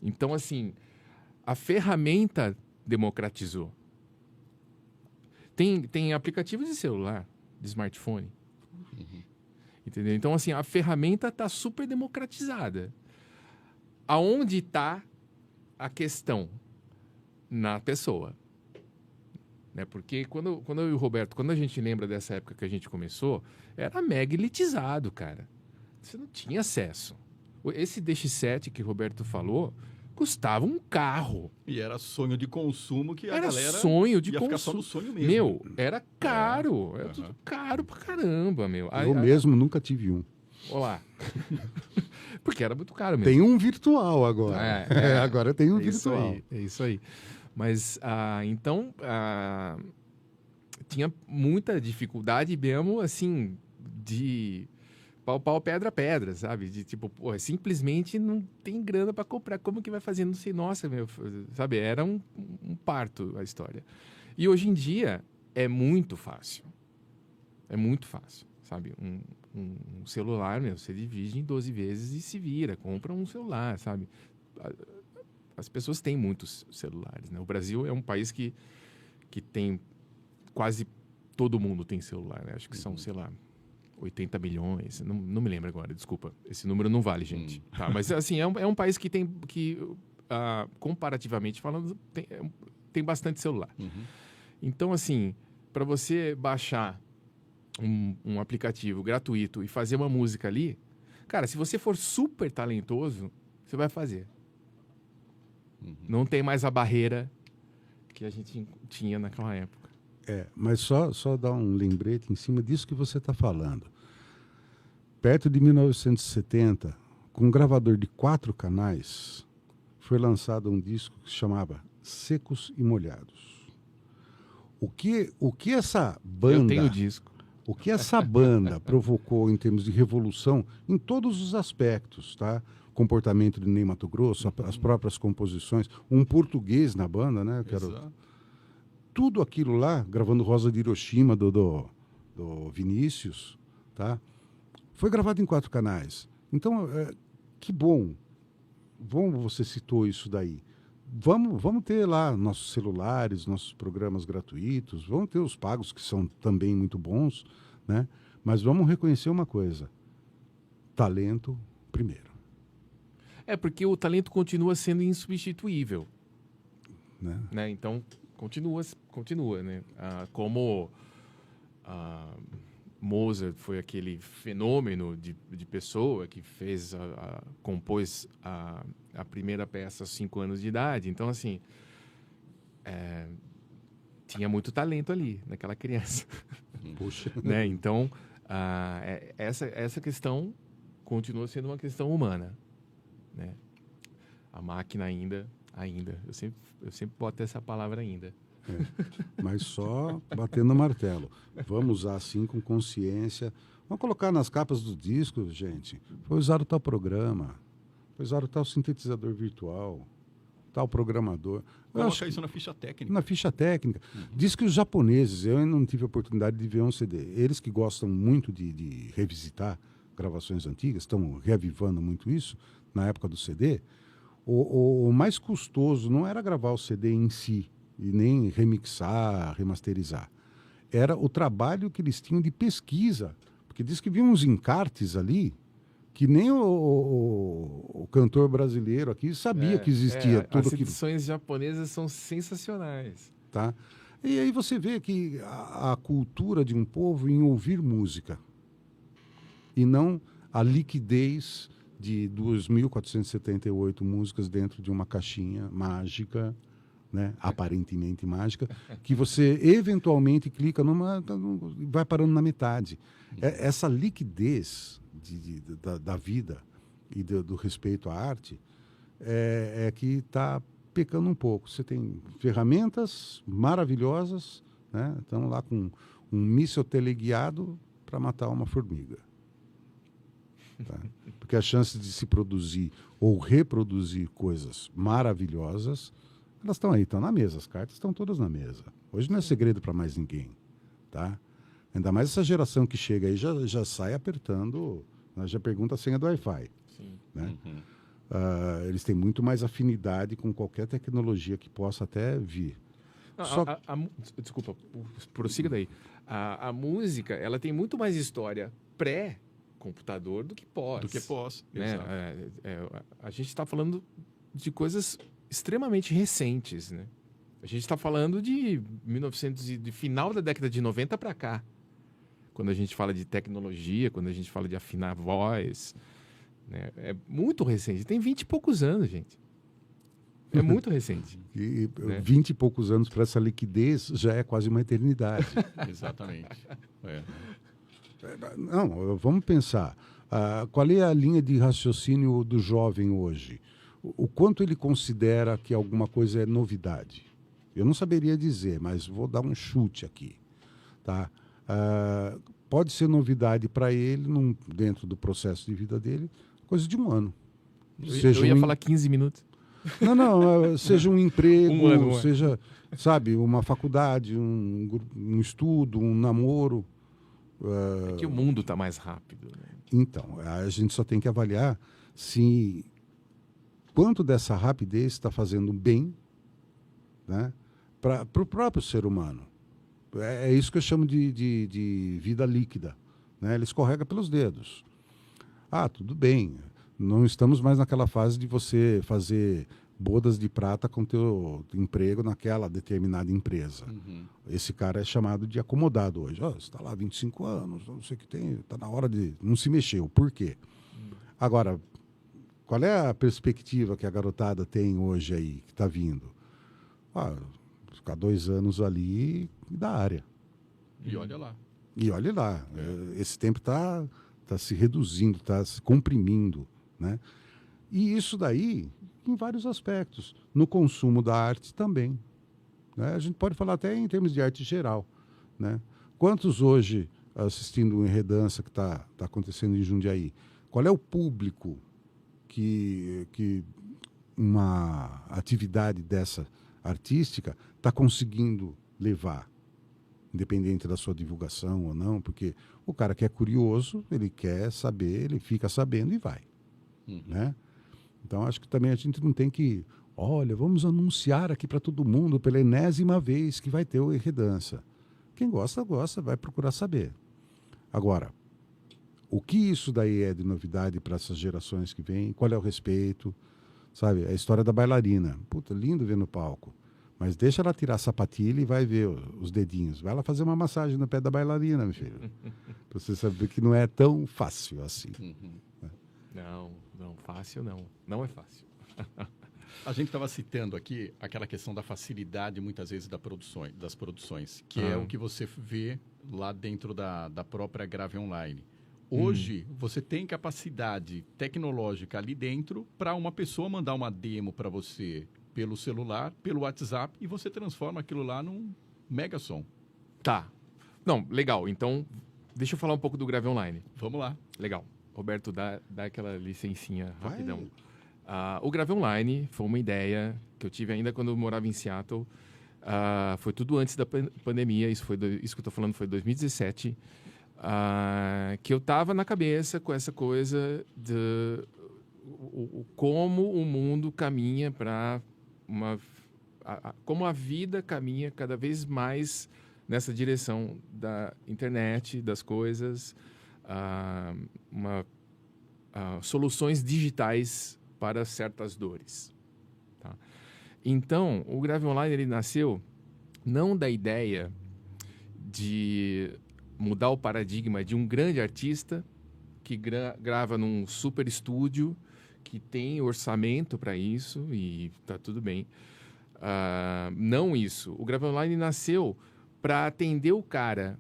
Então, assim, a ferramenta democratizou. Tem aplicativos de celular, de smartphone. Entendeu? Então, assim, a ferramenta está super democratizada. Aonde está a questão? Na pessoa. Né? Porque quando eu e o Roberto, quando a gente lembra dessa época que a gente começou, era mega elitizado, cara. Você não tinha acesso. Esse DX7 que o Roberto falou custava um carro. E era sonho de consumo que a galera ia ficar só no sonho mesmo. Meu, era caro. Era tudo caro pra caramba, meu. Eu mesmo nunca tive um. Olá. Porque era muito caro mesmo. Tem um virtual agora. Agora tem um virtual. É isso aí. Mas, então, tinha muita dificuldade mesmo, assim, de pau, pedra, sabe? De tipo, pô, simplesmente não tem grana para comprar. Como que vai fazer? Não sei, nossa, meu, sabe? Era um parto a história. E hoje em dia é muito fácil. É muito fácil, sabe? Um celular, meu, você divide em 12 vezes e se vira. Compra um celular, sabe? As pessoas têm muitos celulares, né? O Brasil é um país que tem quase todo mundo tem celular, né? Acho que são, sei lá, 80 milhões, não me lembro agora, desculpa. Esse número não vale, gente. Tá? Mas, assim, é um país que comparativamente falando, tem bastante celular. Então, assim, para você baixar um aplicativo gratuito e fazer uma música ali, cara, se você for super talentoso, você vai fazer. Não tem mais a barreira que a gente tinha naquela época. Mas só dar um lembrete em cima disso que você está falando. Perto de 1970, com um gravador de 4 canais, foi lançado um disco que se chamava Secos e Molhados. O que essa banda... Eu tenho o disco. O que essa banda provocou em termos de revolução em todos os aspectos, tá? Comportamento de Ney Matogrosso, as próprias composições, um português na banda, né? Que era tudo aquilo lá, gravando Rosa de Hiroshima do Vinícius, tá? Foi gravado em 4 canais. Então, que bom. Bom você citou isso daí. vamos ter lá nossos celulares, nossos programas gratuitos, vamos ter os pagos que são também muito bons, né? Mas vamos reconhecer uma coisa: talento primeiro. Porque o talento continua sendo insubstituível, Né? né? Então, continua, né? Como Mozart foi aquele fenômeno de pessoa que compôs a primeira peça aos 5 anos de idade. Então, assim, tinha muito talento ali, naquela criança. Puxa. Né? Então, essa questão continua sendo uma questão humana, né? A máquina ainda, eu sempre boto essa palavra ainda. Mas só batendo no martelo. Vamos usar assim com consciência. Vamos colocar nas capas do disco, gente. Foi usado tal programa, foi usado tal sintetizador virtual, tal programador. Coloca isso na ficha técnica. Na ficha técnica. Diz que os japoneses, eu ainda não tive a oportunidade de ver um CD, eles que gostam muito de revisitar gravações antigas, estão reavivando muito isso, na época do CD, o mais custoso não era gravar o CD em si, e nem remixar, remasterizar. Era o trabalho que eles tinham de pesquisa, porque diz que vinham uns encartes ali que nem o cantor brasileiro aqui sabia que existia tudo as aquilo. As edições japonesas são sensacionais. Tá? E aí você vê que a cultura de um povo em ouvir música e não a liquidez de 2.478 músicas dentro de uma caixinha mágica, né? Aparentemente mágica, que você eventualmente clica e vai parando na metade. Essa liquidez da vida e do respeito à arte é que está pecando um pouco. Você tem ferramentas maravilhosas, né? Estão lá com um míssil teleguiado para matar uma formiga. Tá? Porque a chance de se produzir ou reproduzir coisas maravilhosas, elas estão aí, estão na mesa, as cartas estão todas na mesa. Hoje não é segredo para mais ninguém, tá? Ainda mais essa geração que chega aí já sai apertando, né? Já pergunta a senha do Wi-Fi. Sim. Né? Eles têm muito mais afinidade com qualquer tecnologia que possa até vir. Desculpa, prossiga daí. A música, ela tem muito mais história pré-computador do que pós. Do que pós, né? exato. A gente está falando de coisas extremamente recentes, né? A gente está falando de final da década de 90 para cá. Quando a gente fala de tecnologia, quando a gente fala de afinar a voz, né? É muito recente. Tem 20 e poucos anos, gente. É muito recente. E né? 20 e poucos anos para essa liquidez já é quase uma eternidade. Exatamente. Não, vamos pensar. Qual é a linha de raciocínio do jovem hoje? O quanto ele considera que alguma coisa é novidade? Eu não saberia dizer, mas vou dar um chute aqui. Tá? Pode ser novidade para ele, dentro do processo de vida dele, coisa de 1 ano. Eu ia falar 15 minutos. Não, seja um emprego, 1 ano, seja, sabe, uma faculdade, um estudo, um namoro. É que o mundo está mais rápido. Né? Então, a gente só tem que avaliar se quanto dessa rapidez está fazendo bem, né, para o próprio ser humano. É isso que eu chamo de vida líquida. Né? Ele escorrega pelos dedos. Tudo bem. Não estamos mais naquela fase de você fazer bodas de prata com teu emprego naquela determinada empresa. Esse cara é chamado de acomodado hoje. Você está lá há 25 anos, não sei o que tem, está na hora de... Não se mexeu. Por quê? Agora, qual é a perspectiva que a garotada tem hoje aí, que está vindo? Ficar 2 anos ali da área. E olha lá. E olha lá. Esse tempo está se reduzindo, está se comprimindo. Né? E isso daí, em vários aspectos. No consumo da arte também. Né? A gente pode falar até em termos de arte geral. Né? Quantos hoje, assistindo o Enredança que está acontecendo em Jundiaí, qual é o público que uma atividade dessa artística está conseguindo levar? Independente da sua divulgação ou não, porque o cara que é curioso, ele quer saber, ele fica sabendo e vai. Né? Então, acho que também a gente não tem que Olha, vamos anunciar aqui para todo mundo pela enésima vez que vai ter o Redança. Quem gosta, gosta, vai procurar saber. Agora, o que isso daí é de novidade para essas gerações que vêm? Qual é o respeito? Sabe, a história da bailarina. Puta, lindo ver no palco. Mas deixa ela tirar a sapatilha e vai ver os dedinhos. Vai lá fazer uma massagem no pé da bailarina, meu filho. Pra você saber que não é tão fácil assim. Não, fácil não. Não é fácil. A gente estava citando aqui aquela questão da facilidade, muitas vezes, das produções, que é o que você vê lá dentro da própria Grave Online. Hoje, você tem capacidade tecnológica ali dentro para uma pessoa mandar uma demo para você pelo celular, pelo WhatsApp, e você transforma aquilo lá num mega som. Tá. Não, legal. Então, deixa eu falar um pouco do Grave Online. Vamos lá. Legal. Roberto, dá aquela licencinha Vai. rapidão. O Grave Online foi uma ideia que eu tive ainda quando eu morava em Seattle. Foi tudo antes da pandemia, isso que eu estou falando foi 2017. Que eu estava na cabeça com essa coisa de como o mundo caminha para como a vida caminha cada vez mais nessa direção da internet, das coisas, soluções digitais para certas dores. Tá? Então, o Grave Online ele nasceu não da ideia de mudar o paradigma de um grande artista que grava num super estúdio, que tem orçamento para isso e tá tudo bem. Não isso. O Grave Online nasceu para atender o cara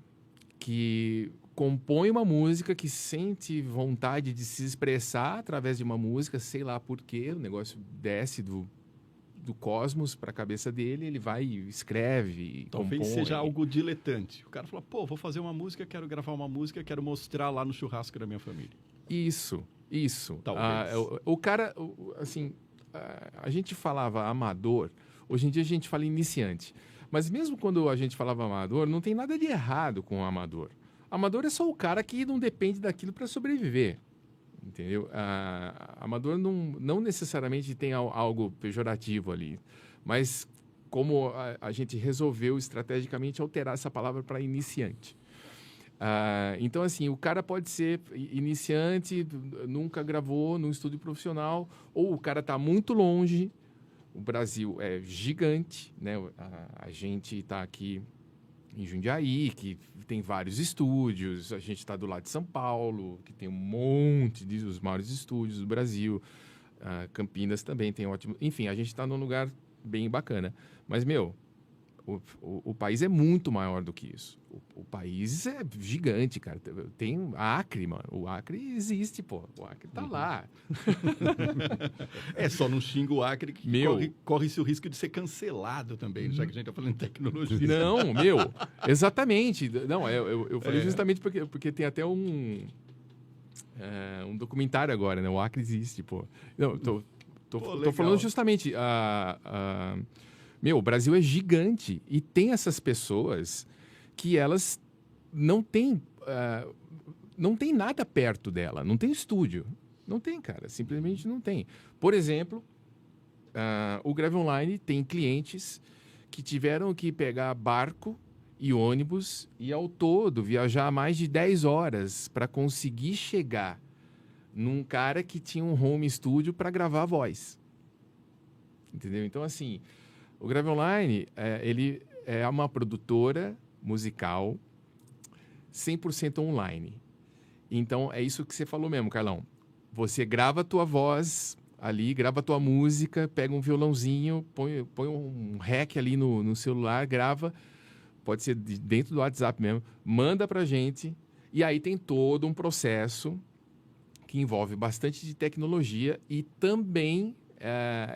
que compõe uma música, que sente vontade de se expressar através de uma música, sei lá por quê, o negócio desce do cosmos para a cabeça dele, ele vai e escreve, Talvez compõe. seja algo diletante. O cara fala, pô, vou fazer uma música, quero gravar uma música, quero mostrar lá no churrasco da minha família. Isso. Talvez. O cara, assim, a gente falava amador, hoje em dia a gente fala iniciante. Mas mesmo quando a gente falava amador, não tem nada de errado com o amador. Amador é só o cara que não depende daquilo para sobreviver. Entendeu? Amador não necessariamente tem algo pejorativo ali. Mas como a gente resolveu estrategicamente alterar essa palavra para iniciante. Então, assim, o cara pode ser iniciante, nunca gravou num estúdio profissional, ou o cara está muito longe. O Brasil é gigante, né? A gente está aqui em Jundiaí, que tem vários estúdios. A gente está do lado de São Paulo, que tem um monte dos maiores estúdios do Brasil. Campinas também tem ótimo... Enfim, a gente está num lugar bem bacana. Mas, o país é muito maior do que isso. O país é gigante, cara. Tem Acre, mano. O Acre existe, pô. O Acre tá lá. Só não xinga o Acre que corre-se o risco de ser cancelado também, já que a gente tá falando de tecnologia. Não, exatamente. Não, eu falei justamente porque tem até um documentário agora, né? O Acre existe, pô. Não, tô falando justamente... o Brasil é gigante e tem essas pessoas que elas não têm nada perto dela, não tem estúdio. Não tem, cara, simplesmente não tem. Por exemplo, o Grave Online tem clientes que tiveram que pegar barco e ônibus e, ao todo, viajar mais de 10 horas para conseguir chegar num cara que tinha um home studio para gravar a voz. Entendeu? Então, assim... O Grave Online, ele é uma produtora musical 100% online. Então, é isso que você falou mesmo, Carlão. Você grava a tua voz ali, grava a tua música, pega um violãozinho, põe um rec ali no celular, grava, pode ser dentro do WhatsApp mesmo, manda pra gente, e aí tem todo um processo que envolve bastante de tecnologia e também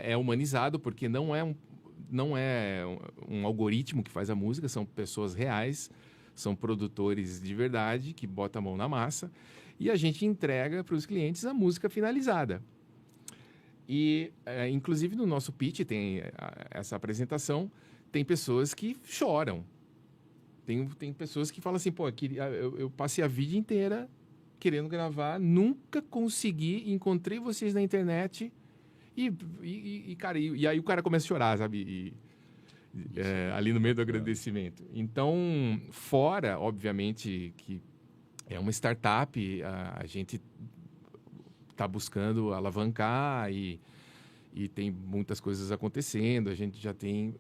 é humanizado, porque não é um algoritmo que faz a música, são pessoas reais, são produtores de verdade que botam a mão na massa e a gente entrega para os clientes a música finalizada. E, inclusive, no nosso pitch, tem essa apresentação, tem pessoas que choram. Tem pessoas que falam assim, pô, eu passei a vida inteira querendo gravar, nunca consegui, encontrei vocês na internet Cara, e aí o cara começa a chorar, sabe? Ali no meio do agradecimento. Então, fora, obviamente, que é uma startup, a gente está buscando alavancar e tem muitas coisas acontecendo. A gente já tem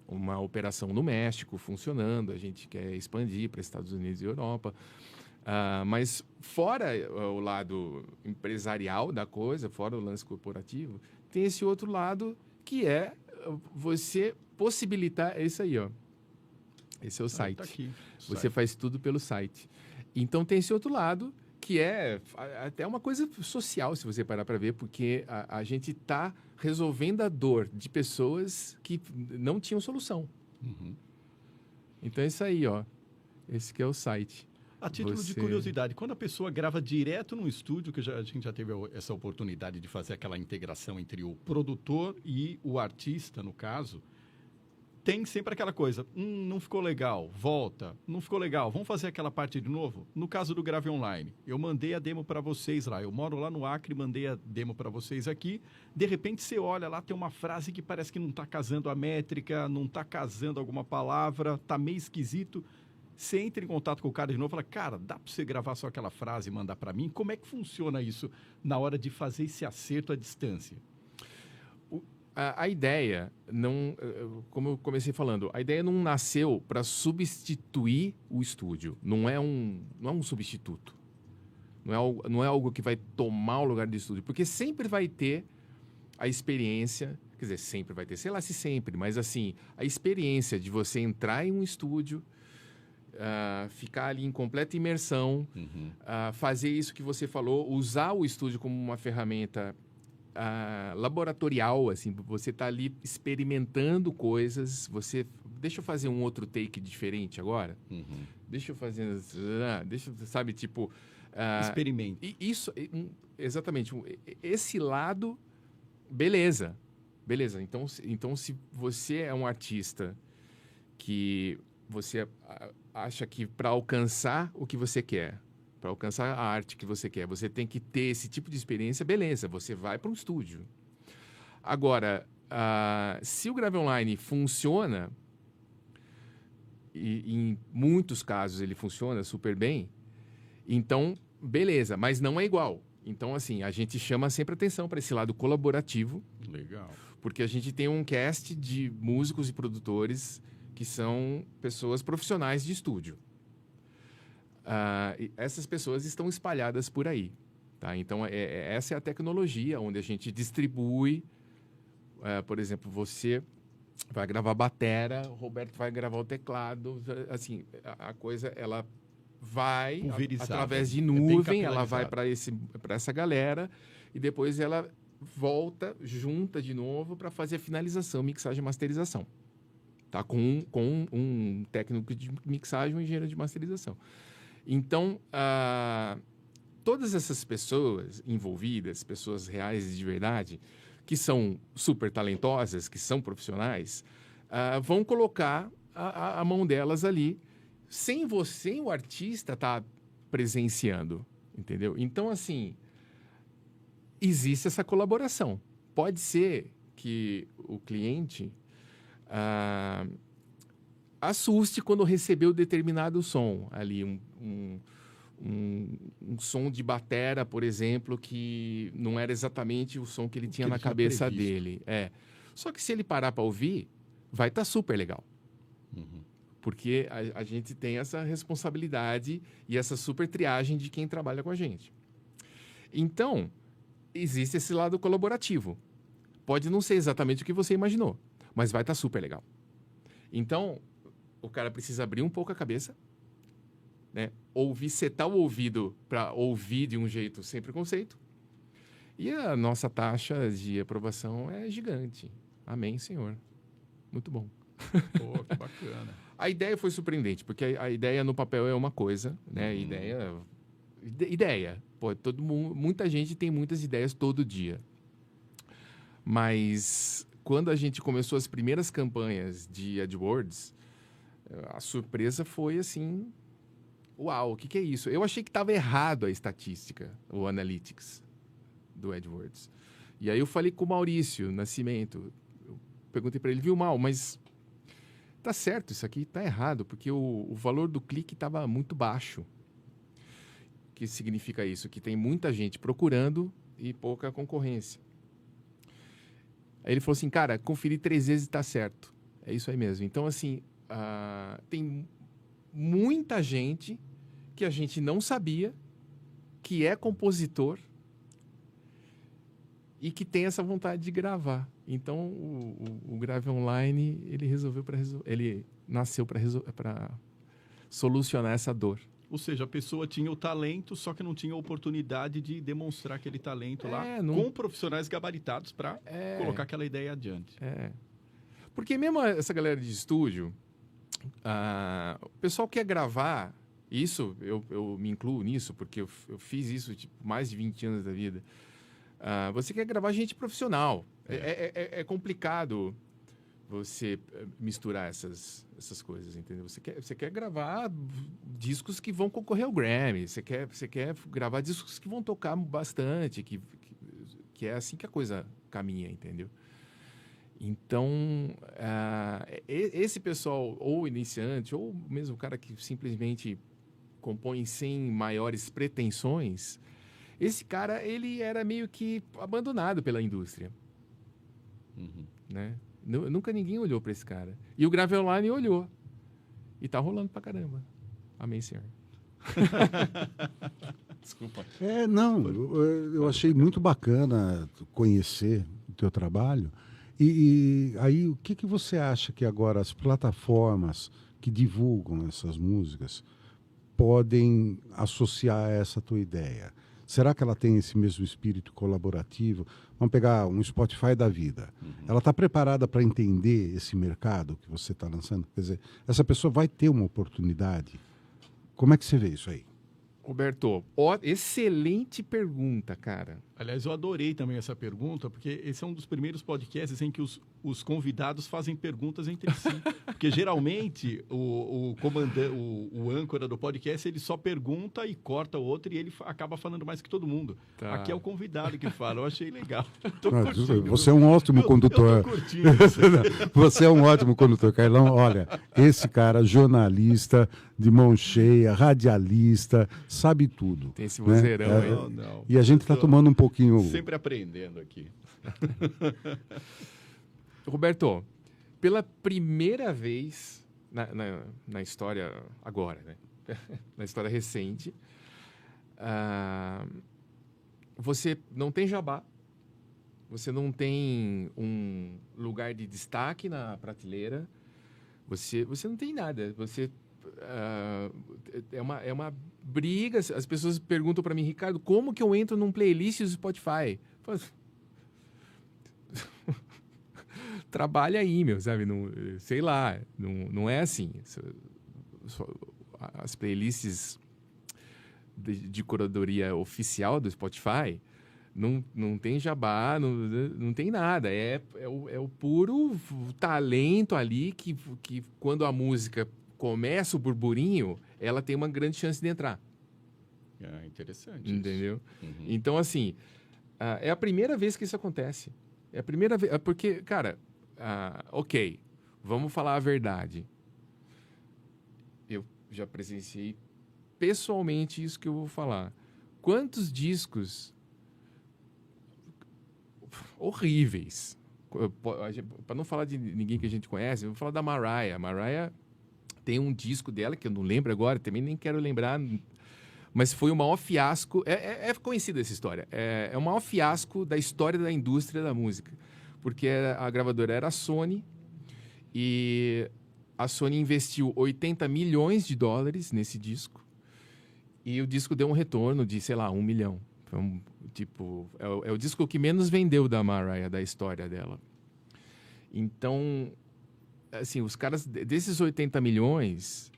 uma operação no México funcionando, a gente quer expandir para Estados Unidos e Europa. Mas fora o lado empresarial da coisa, fora o lance corporativo, tem esse outro lado que é você possibilitar... É isso aí, ó. Esse é o site. Tá aqui, Você faz tudo pelo site. Então tem esse outro lado que é até uma coisa social, se você parar para ver, porque a gente está resolvendo a dor de pessoas que não tinham solução. Uhum. Então é isso aí, ó. Esse que é o site. A título de curiosidade, quando a pessoa grava direto no estúdio, que a gente já teve essa oportunidade de fazer aquela integração entre o produtor e o artista, no caso, tem sempre aquela coisa, não ficou legal, volta, não ficou legal, vamos fazer aquela parte de novo? No caso do Grave Online, eu mandei a demo para vocês lá, eu moro lá no Acre, mandei a demo para vocês aqui, de repente você olha lá, tem uma frase que parece que não está casando a métrica, não está casando alguma palavra, está meio esquisito. Você entra em contato com o cara de novo e fala, cara, dá para você gravar só aquela frase e mandar para mim? Como é que funciona isso na hora de fazer esse acerto à distância? A ideia, não, como eu comecei falando, a ideia não nasceu para substituir o estúdio. Não é um substituto. Não é algo que vai tomar o lugar do estúdio. Porque sempre vai ter a experiência... Quer dizer, sempre vai ter, sei lá se sempre, mas assim, a experiência de você entrar em um estúdio... ficar ali em completa imersão, fazer isso que você falou, usar o estúdio como uma ferramenta laboratorial, assim, você está ali experimentando coisas, deixa eu fazer um outro take diferente agora, deixa eu fazer, sabe, tipo... Experimente. Isso, exatamente, esse lado, beleza, então se você é um artista que você acha que para alcançar o que você quer, para alcançar a arte que você quer, você tem que ter esse tipo de experiência, beleza, você vai para um estúdio. Agora, se o Grave Online funciona, e em muitos casos ele funciona super bem, então, beleza, mas não é igual. Então, assim, a gente chama sempre atenção para esse lado colaborativo. Legal. Porque a gente tem um cast de músicos e produtores que são pessoas profissionais de estúdio. E essas pessoas estão espalhadas por aí. Tá? Então, essa é a tecnologia onde a gente distribui. Por exemplo, você vai gravar batera, o Roberto vai gravar o teclado. Assim, a coisa, ela vai, através de nuvem, ela vai para essa galera e depois ela volta, junta de novo para fazer a finalização, mixagem e masterização. Tá? Com um técnico de mixagem e um engenheiro de masterização. Então, todas essas pessoas envolvidas, pessoas reais e de verdade, que são super talentosas, que são profissionais, vão colocar a mão delas ali, sem você, o artista, estar presenciando, entendeu? Então, assim, existe essa colaboração. Pode ser que o cliente... assuste quando recebeu determinado som ali, um som de batera, por exemplo, que não era exatamente o som que ele tinha na cabeça dele. Só que se ele parar para ouvir, vai estar super legal. Porque a gente tem essa responsabilidade e essa super triagem de quem trabalha com a gente. Então, existe esse lado colaborativo. Pode não ser exatamente o que você imaginou, mas vai estar super legal. Então, o cara precisa abrir um pouco a cabeça, né? Setar o ouvido para ouvir de um jeito sem preconceito. E a nossa taxa de aprovação é gigante. Amém, Senhor. Muito bom. Pô, que bacana. A ideia foi surpreendente, porque a ideia no papel é uma coisa, né? Ideia. Pô, muita gente tem muitas ideias todo dia. Mas quando a gente começou as primeiras campanhas de AdWords, a surpresa foi assim, uau, o que é isso? Eu achei que estava errado a estatística, o Analytics do AdWords. E aí eu falei com o Maurício Nascimento. Eu perguntei para ele, viu, Mal, mas tá certo, isso aqui tá errado, porque o valor do clique estava muito baixo. O que significa isso? Que tem muita gente procurando e pouca concorrência. Aí ele falou assim, cara, conferir 3 vezes está certo. É isso aí mesmo. Então, assim, tem muita gente que a gente não sabia que é compositor e que tem essa vontade de gravar. Então, o Grave Online, ele nasceu para solucionar essa dor. Ou seja, a pessoa tinha o talento, só que não tinha a oportunidade de demonstrar aquele talento lá com profissionais gabaritados para colocar aquela ideia adiante. Porque mesmo essa galera de estúdio, o pessoal quer gravar, isso eu me incluo nisso, porque eu fiz isso mais de 20 anos da vida. Você quer gravar gente profissional. É complicado você misturar essas coisas, entendeu? Você quer gravar discos que vão concorrer ao Grammy, você quer gravar discos que vão tocar bastante, que é assim que a coisa caminha, entendeu? Então, esse pessoal, ou iniciante, ou mesmo o cara que simplesmente compõe sem maiores pretensões, esse cara, ele era meio que abandonado pela indústria. Né? Nunca ninguém olhou para esse cara. E o Grave Online olhou. E tá rolando pra caramba. Amém, Senhor. Desculpa. Eu achei muito bacana conhecer o teu trabalho. E aí, o que você acha que agora as plataformas que divulgam essas músicas podem associar a essa tua ideia? Será que ela tem esse mesmo espírito colaborativo? Vamos pegar um Spotify da vida. Ela está preparada para entender esse mercado que você está lançando? Quer dizer, essa pessoa vai ter uma oportunidade. Como é que você vê isso aí? Roberto, excelente pergunta, cara. Aliás, eu adorei também essa pergunta, porque esse é um dos primeiros podcasts em que os convidados fazem perguntas entre si. Porque geralmente o âncora do podcast, ele só pergunta e corta o outro e ele acaba falando mais que todo mundo. Tá. Aqui é o convidado que fala, eu achei legal. Você é um ótimo condutor. Eu tô curtindo isso. Você é um ótimo condutor, Carlão. Olha, esse cara, jornalista, de mão cheia, radialista, sabe tudo. Tem esse vozeirão aí. Não. E a gente está tomando um pouquinho... Sempre aprendendo aqui. Roberto, pela primeira vez na história agora, né? Na história recente, você não tem jabá, você não tem um lugar de destaque na prateleira, você não tem nada, você... é uma briga. As pessoas perguntam para mim, Ricardo, como que eu entro num playlist do Spotify? Trabalha aí, meu, sabe? Não, sei lá, não é assim. As playlists de curadoria oficial do Spotify não tem jabá, não tem nada. É o puro talento ali que quando a música começa o burburinho, ela tem uma grande chance de entrar. Interessante. Entendeu? Então, assim, é a primeira vez que isso acontece. É a primeira vez. Porque, cara, ok, vamos falar a verdade. Eu já presenciei pessoalmente isso que eu vou falar. Quantos discos horríveis, para não falar de ninguém que a gente conhece, eu vou falar da Mariah. Mariah tem um disco dela, que eu não lembro agora, também nem quero lembrar, mas foi o maior fiasco. É conhecida essa história. É o maior fiasco da história da indústria da música. Porque a gravadora era a Sony, e a Sony investiu $80 milhões nesse disco, e o disco deu um retorno de, sei lá, 1 milhão. Então, tipo, é o disco que menos vendeu da Mariah, da história dela. Então, assim, os caras, desses 80 milhões,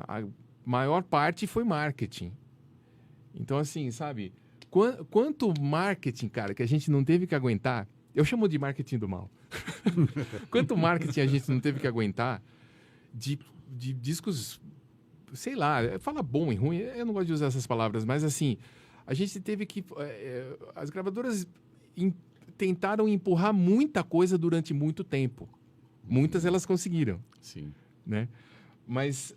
a maior parte foi marketing. Então, assim, sabe, quanto marketing, cara, que a gente não teve que aguentar, eu chamo de marketing do mal. Quanto marketing a gente não teve que aguentar de discos, sei lá, fala bom e ruim, eu não gosto de usar essas palavras, mas assim, a gente teve que... as gravadoras tentaram empurrar muita coisa durante muito tempo. Muitas elas conseguiram, Sim. né? Mas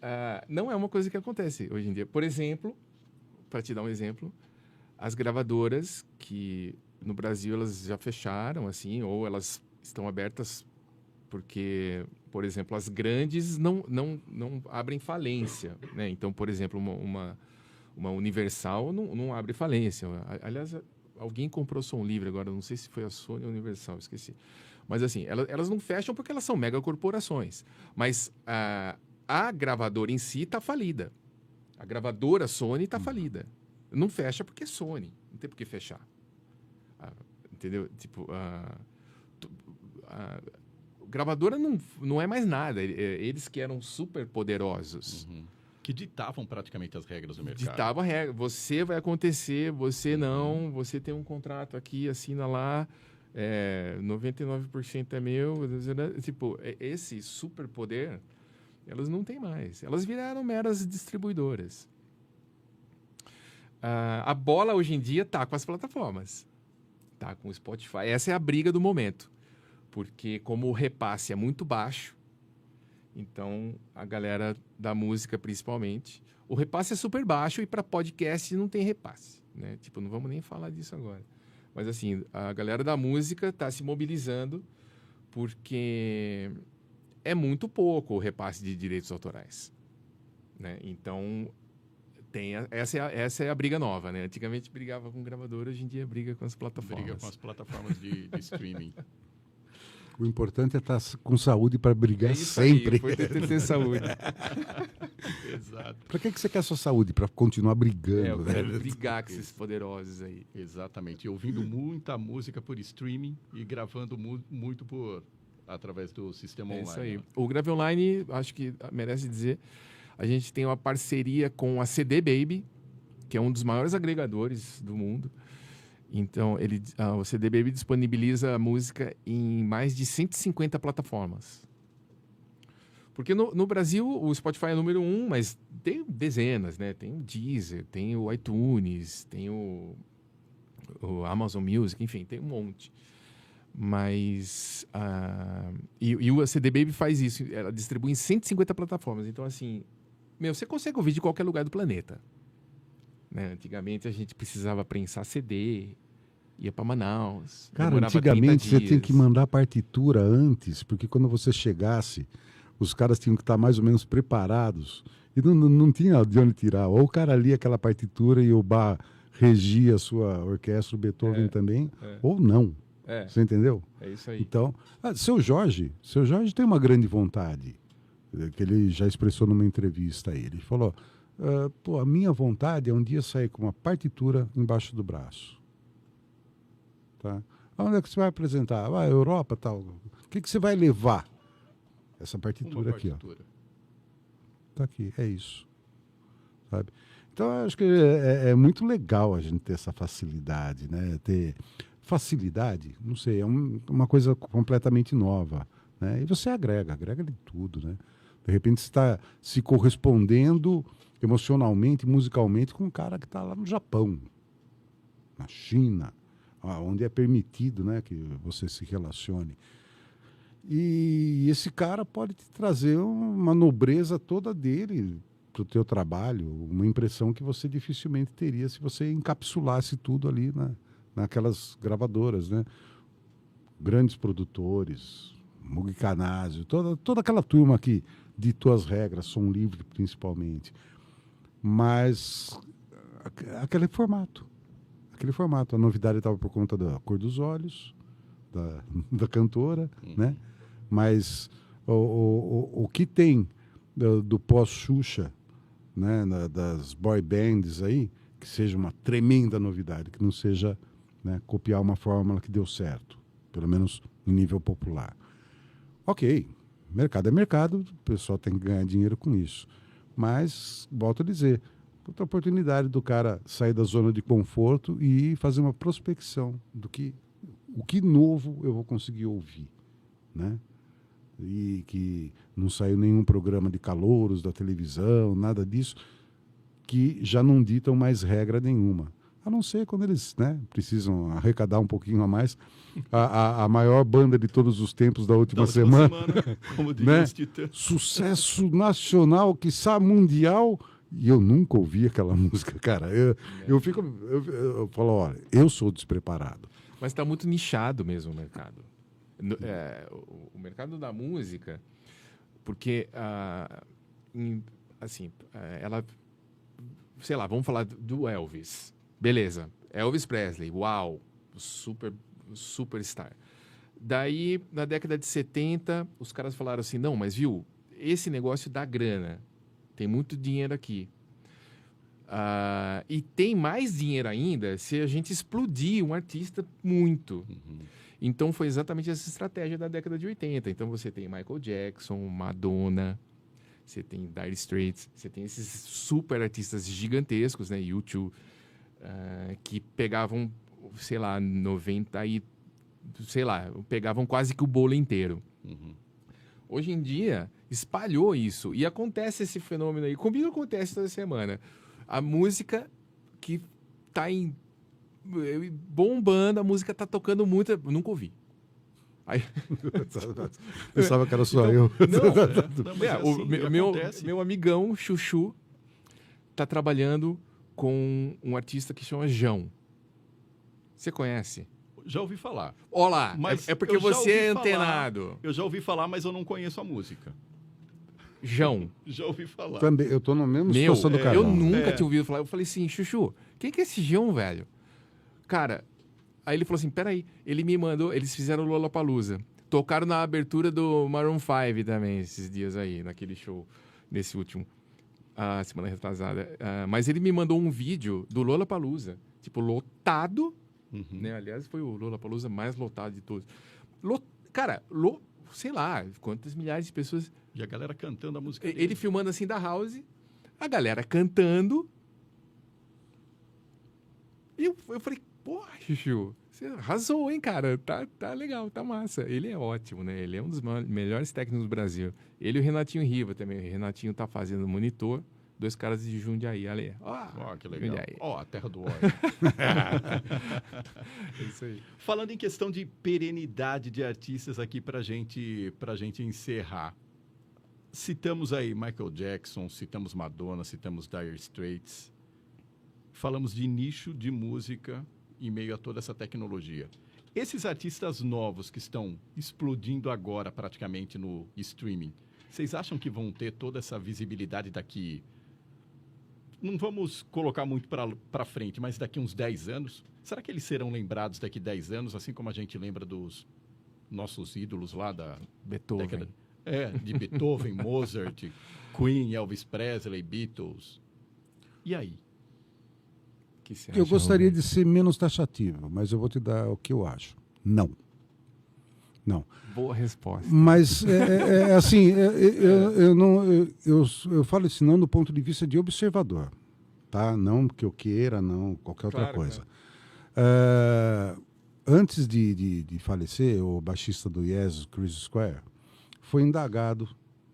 não é uma coisa que acontece hoje em dia. Por exemplo, para te dar um exemplo, as gravadoras que no Brasil elas já fecharam, assim, ou elas estão abertas porque, por exemplo, as grandes não abrem falência, né? Então, por exemplo, uma Universal não abre falência. Aliás, alguém comprou Som Livre agora, não sei se foi a Sony ou a Universal, esqueci. Mas, assim, elas não fecham porque elas são megacorporações. Mas a gravadora em si está falida. A gravadora Sony está falida. Não fecha porque é Sony. Não tem por que fechar. Entendeu? Tipo, gravadora não é mais nada. Eles que eram super poderosos. Que ditavam praticamente as regras do mercado. Ditavam a regra. Você vai acontecer, você não. Você tem um contrato aqui, assina lá. 99% é meu. Tipo, esse superpoder, elas não têm mais. Elas viraram meras distribuidoras. A bola, hoje em dia, tá com as plataformas. Tá com o Spotify. Essa é a briga do momento. Porque como o repasse é muito baixo, então a galera da música, principalmente, o repasse é super baixo e para podcast não tem repasse, né? Tipo, não vamos nem falar disso agora. Mas assim, a galera da música está se mobilizando porque é muito pouco o repasse de direitos autorais, né? Então, essa é a briga nova, né? Antigamente brigava com gravadora, hoje em dia briga com as plataformas. Briga com as plataformas de streaming. O importante é estar com saúde para brigar isso sempre. Aí, ter saúde. Exato. Para que você quer a sua saúde? Para continuar brigando. Eu quero brigar com esses poderosos aí. Exatamente. Ouvindo muita música por streaming e gravando muito através do sistema online. Isso aí. Né? O Grave Online, acho que merece dizer, a gente tem uma parceria com a CD Baby, que é um dos maiores agregadores do mundo. Então, o CD Baby disponibiliza a música em mais de 150 plataformas. Porque no Brasil, o Spotify é número 1, mas tem dezenas, né? Tem o Deezer, tem o iTunes, tem o Amazon Music, enfim, tem um monte. Mas... E o CD Baby faz isso, ela distribui em 150 plataformas. Então, assim, você consegue ouvir de qualquer lugar do planeta. Né? Antigamente, a gente precisava prensar CD, ia para Manaus. Cara, antigamente você tinha que mandar a partitura antes, porque quando você chegasse, os caras tinham que estar mais ou menos preparados. E não tinha de onde tirar. Ou o cara lia aquela partitura e o Bach regia a sua orquestra, o Beethoven também, ou não. Você entendeu? É isso aí. Então, seu Jorge tem uma grande vontade, que ele já expressou numa entrevista aí. Ele falou... a minha vontade é um dia sair com uma partitura embaixo do braço. Tá? Onde é que você vai apresentar? Europa, tal. O que você vai levar? Essa partitura aqui, ó. Tá aqui, é isso. Sabe? Então, eu acho que é muito legal a gente ter essa facilidade, né? Ter facilidade, não sei, é uma coisa completamente nova, né? E você agrega de tudo, né? De repente você está se correspondendo emocionalmente, musicalmente, com um cara que está lá no Japão, na China, onde é permitido, né, que você se relacione. E esse cara pode te trazer uma nobreza toda dele para o teu trabalho, uma impressão que você dificilmente teria se você encapsulasse tudo ali naquelas gravadoras, né? Grandes produtores, Mugi Canásio, toda aquela turma que ditou as regras, Som Livre principalmente. Mas aquele formato. A novidade estava por conta da cor dos olhos, da cantora, né? Mas o que tem do pós-Xuxa, né? Das boy bands aí, que seja uma tremenda novidade, que não seja, né, copiar uma fórmula que deu certo, pelo menos em nível popular. Ok, mercado é mercado, o pessoal tem que ganhar dinheiro com isso. Mas, volto a dizer, outra oportunidade do cara sair da zona de conforto e fazer uma prospecção o que novo eu vou conseguir ouvir, né? E que não saiu nenhum programa de calouros da televisão, nada disso, que já não ditam mais regra nenhuma. A não ser quando eles, né, precisam arrecadar um pouquinho a mais. A maior banda de todos os tempos da última semana. Como diz Né? os Titãs. Sucesso nacional, quiçá mundial. E eu nunca ouvi aquela música, cara. Eu falo, olha, eu sou despreparado. Mas está muito nichado mesmo o mercado. O mercado da música, porque, assim, ela... Sei lá, vamos falar do Elvis. Beleza, Elvis Presley, uau, superstar. Daí, na década de 70, os caras falaram assim, não, mas viu, esse negócio dá grana. Tem muito dinheiro aqui. E tem mais dinheiro ainda se a gente explodir um artista muito. Então, foi exatamente essa estratégia da década de 80. Então, você tem Michael Jackson, Madonna, você tem Dire Straits, você tem esses super artistas gigantescos, né? U2, que pegavam, sei lá, 90 e... Sei lá, pegavam quase que o bolo inteiro. Hoje em dia, espalhou isso. E acontece esse fenômeno aí. Comigo acontece toda semana. A música que tá bombando, a música tá tocando muito. Eu nunca ouvi. Aí... Pensava que era só eu. Meu amigão, Chuchu, tá trabalhando com um artista que chama João. Você conhece? Já ouvi falar. Olá, Mas é porque você é antenado. Eu já ouvi falar, mas eu não conheço a música. João. Já ouvi falar. Também, eu tô na mesma situação do Carlão. Eu nunca tinha ouvido falar. Eu falei assim, Chuchu, quem que é esse João, velho? Cara, aí ele falou assim, peraí, ele me mandou, eles fizeram o Lollapalooza. Tocaram na abertura do Maroon 5 também, esses dias aí, naquele show, nesse último, semana retrasada. Mas ele me mandou um vídeo do Lollapalooza, tipo, lotado, né? Aliás, foi o Lollapalooza mais lotado de todos. Cara, sei lá, quantas milhares de pessoas... E a galera cantando a música dele. Ele filmando assim da house, a galera cantando. E eu falei, porra, Chuchu, você arrasou, hein, cara? Tá legal, tá massa. Ele é ótimo, né? Ele é um dos melhores técnicos do Brasil. Ele e o Renatinho Riva também. O Renatinho tá fazendo monitor. 2 caras de Jundiaí, ali. Que legal. A terra do óleo. Isso aí. Falando em questão de perenidade de artistas aqui pra gente encerrar. Citamos aí Michael Jackson, citamos Madonna, citamos Dire Straits. Falamos de nicho de música em meio a toda essa tecnologia. Esses artistas novos que estão explodindo agora praticamente no streaming, vocês acham que vão ter toda essa visibilidade daqui? Não vamos colocar muito para frente, mas daqui uns 10 anos? Será que eles serão lembrados daqui 10 anos, assim como a gente lembra dos nossos ídolos lá da Beethoven? Década... de Beethoven, Mozart, Queen, Elvis Presley, Beatles. E aí? Que você Eu acha, gostaria Rubens? de ser menos taxativo, mas eu vou te dar o que eu acho. Não. Boa resposta. Mas, assim, eu falo isso não do ponto de vista de observador, tá? Não que eu queira, não qualquer outra coisa. Antes de falecer, o baixista do Yes, Chris Squire, foi indagado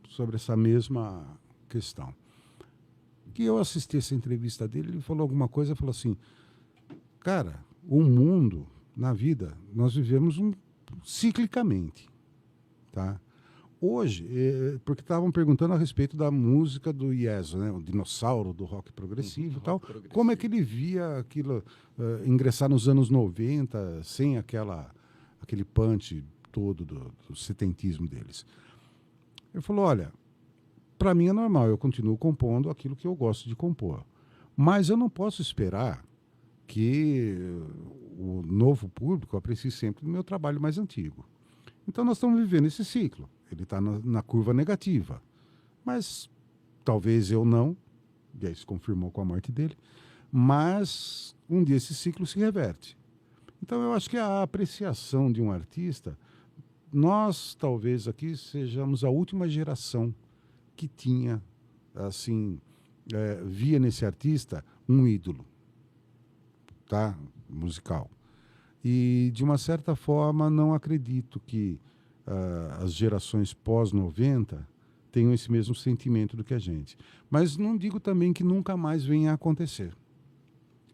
sobre essa mesma questão. Que eu assisti essa entrevista dele, ele falou alguma coisa, falou assim, cara, o mundo, na vida, nós vivemos ciclicamente, tá? Hoje, porque estavam perguntando a respeito da música do Yes, né? O dinossauro do rock progressivo e tal, como é que ele via aquilo ingressar nos anos 90 sem aquele punch todo do setentismo deles. Ele falou, olha, para mim é normal, eu continuo compondo aquilo que eu gosto de compor. Mas eu não posso esperar que o novo público aprecie sempre o meu trabalho mais antigo. Então nós estamos vivendo esse ciclo. Ele está na curva negativa. Mas talvez eu não, e aí se confirmou com a morte dele, mas um dia esse ciclo se reverte. Então eu acho que a apreciação de um artista, nós talvez aqui sejamos a última geração que tinha, assim, via nesse artista um ídolo, tá? Musical. E, de uma certa forma, não acredito que as gerações pós-90 tenham esse mesmo sentimento do que a gente. Mas não digo também que nunca mais venha a acontecer.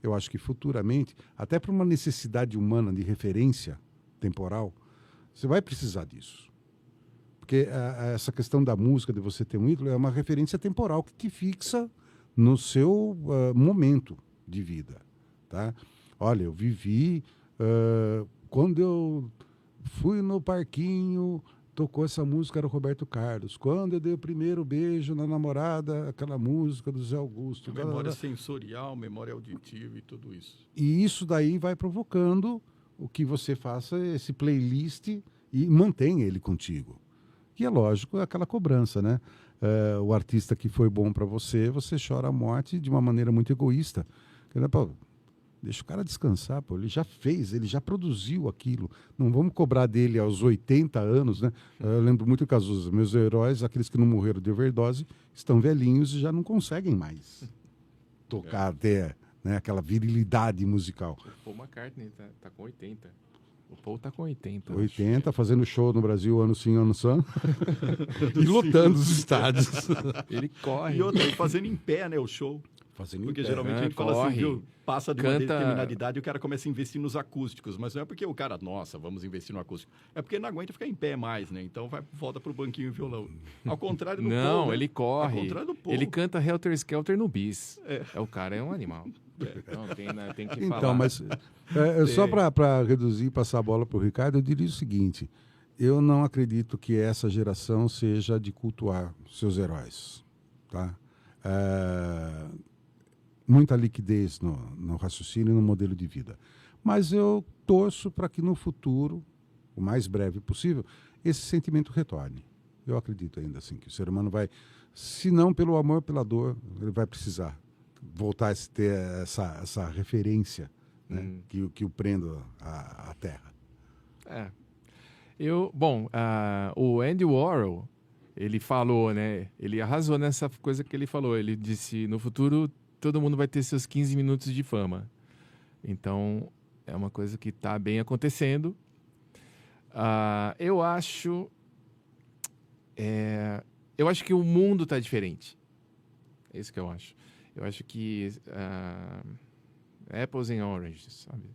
eu acho que futuramente, até para uma necessidade humana de referência temporal, você vai precisar disso. Porque essa questão da música, de você ter um ídolo, é uma referência temporal que fixa no seu momento de vida. Tá? Olha, eu vivi... quando eu fui no parquinho, tocou essa música, era o Roberto Carlos. Quando eu dei o primeiro beijo na namorada, aquela música do Zé Augusto. Memória sensorial, memória auditiva e tudo isso. E isso daí vai provocando o que você faça esse playlist e mantenha ele contigo. E é lógico, é aquela cobrança, né? O artista que foi bom para você, você chora a morte de uma maneira muito egoísta. Pô, deixa o cara descansar, pô. Ele já fez, ele já produziu aquilo. Não vamos cobrar dele aos 80 anos, né? Eu lembro muito que os meus heróis, aqueles que não morreram de overdose, estão velhinhos e já não conseguem mais tocar até, né, aquela virilidade musical. O Paul McCartney tá com 80. O Paul tá com 80. 80, fazendo show no Brasil, ano sim, ano sim. E lotando os estádios. Ele corre. E outra, fazendo em pé, né, o show. Fazendo Porque em pé. geralmente a gente fala corre, assim, viu? Passa de uma canta- determinada idade e o cara começa a investir nos acústicos. Mas não é porque o cara, nossa, vamos investir no acústico. É porque não aguenta ficar em pé mais, né? Então volta pro banquinho e violão. Ao contrário do Não, Paul, né? ele corre. Ao contrário do Paul. Ele canta Helter Skelter no bis. O cara é um animal. Então tem que Então, falar. mas só para reduzir e passar a bola para o Ricardo, eu diria o seguinte: eu não acredito que essa geração seja de cultuar seus heróis. Tá? Muita liquidez no raciocínio e no modelo de vida. Mas eu torço para que no futuro, o mais breve possível, esse sentimento retorne. Eu acredito ainda assim que o ser humano vai, se não pelo amor, pela dor, ele vai precisar voltar a ter essa referência, né, que o prenda à terra. O Andy Warhol, ele falou, né? Ele arrasou nessa coisa que ele falou. Ele disse, no futuro, todo mundo vai ter seus 15 minutos de fama. Então, é uma coisa que está bem acontecendo. Eu acho que o mundo está diferente. É isso que eu acho. Eu acho que apples and oranges, sabe?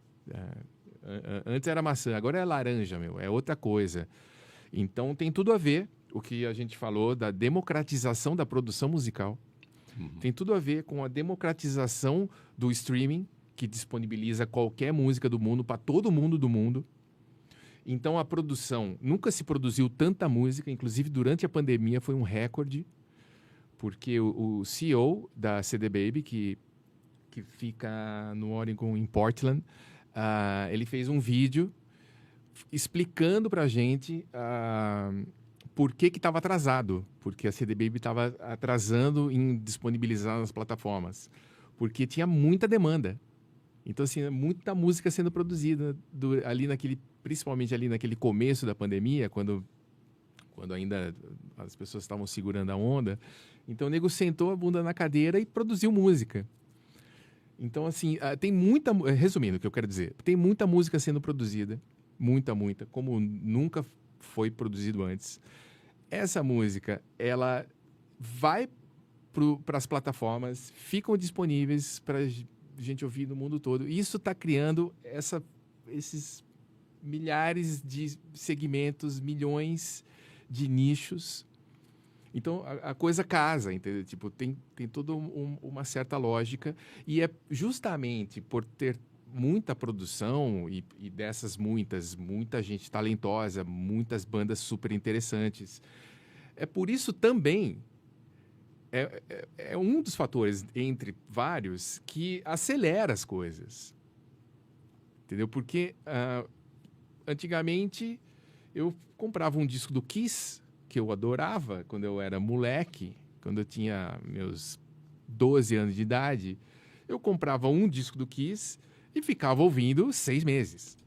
Antes era maçã, agora é laranja, é outra coisa. Então tem tudo a ver o que a gente falou da democratização da produção musical. Tem tudo a ver com a democratização do streaming, que disponibiliza qualquer música do mundo para todo mundo do mundo. Então a produção, nunca se produziu tanta música, inclusive durante a pandemia foi um recorde. Porque o CEO da CD Baby, que fica no Oregon, em Portland, ele fez um vídeo explicando para a gente por que estava atrasado. Porque a CD Baby estava atrasando em disponibilizar nas plataformas. Porque tinha muita demanda. Então, assim, muita música sendo produzida principalmente ali naquele começo da pandemia, quando ainda as pessoas estavam segurando a onda. Então, o nego sentou a bunda na cadeira e produziu música. Então, assim, tem muita... Resumindo o que eu quero dizer. Tem muita música sendo produzida. Muita, como nunca foi produzido antes. Essa música, ela vai para as plataformas, ficam disponíveis para gente ouvir no mundo todo. E isso está criando esses milhares de segmentos, milhões de nichos. Então, a coisa casa, entendeu? Tipo, tem toda uma certa lógica. E é justamente por ter muita produção e dessas muita gente talentosa, muitas bandas super interessantes. É por isso também, é um dos fatores, entre vários, que acelera as coisas. Entendeu? Porque, antigamente, eu comprava um disco do Kiss, que eu adorava quando eu era moleque, quando eu tinha meus 12 anos de idade. Eu comprava um disco do Kiss e ficava ouvindo 6 meses.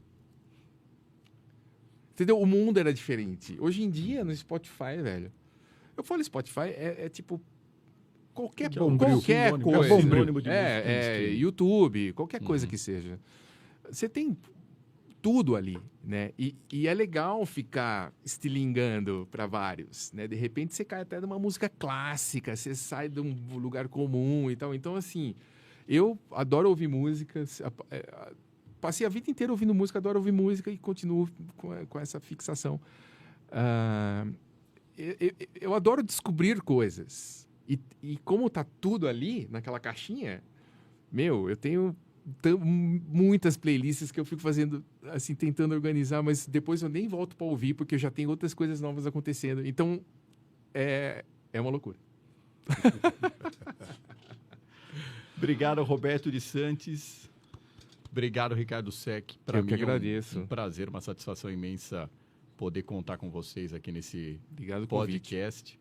Entendeu? O mundo era diferente. Hoje em dia, no Spotify, velho... Eu falo Spotify, tipo... Qualquer coisa. Sinônimo de YouTube, qualquer coisa que seja. Você tem tudo ali, né? E é legal ficar estilingando para vários, né? De repente você cai até numa música clássica, você sai de um lugar comum e tal. Então, assim, Eu adoro ouvir música, passei a vida inteira ouvindo música, adoro ouvir música e continuo com essa fixação. Eu adoro descobrir coisas. E como tá tudo ali, naquela caixinha, eu tenho muitas playlists que eu fico fazendo, assim, tentando organizar, mas depois eu nem volto para ouvir, porque eu já tenho outras coisas novas acontecendo. Então, é uma loucura. Obrigado, Roberto de Santos. Obrigado, Ricardo Sec. Para mim que agradeço. Um prazer, uma satisfação imensa poder contar com vocês aqui nesse Obrigado podcast.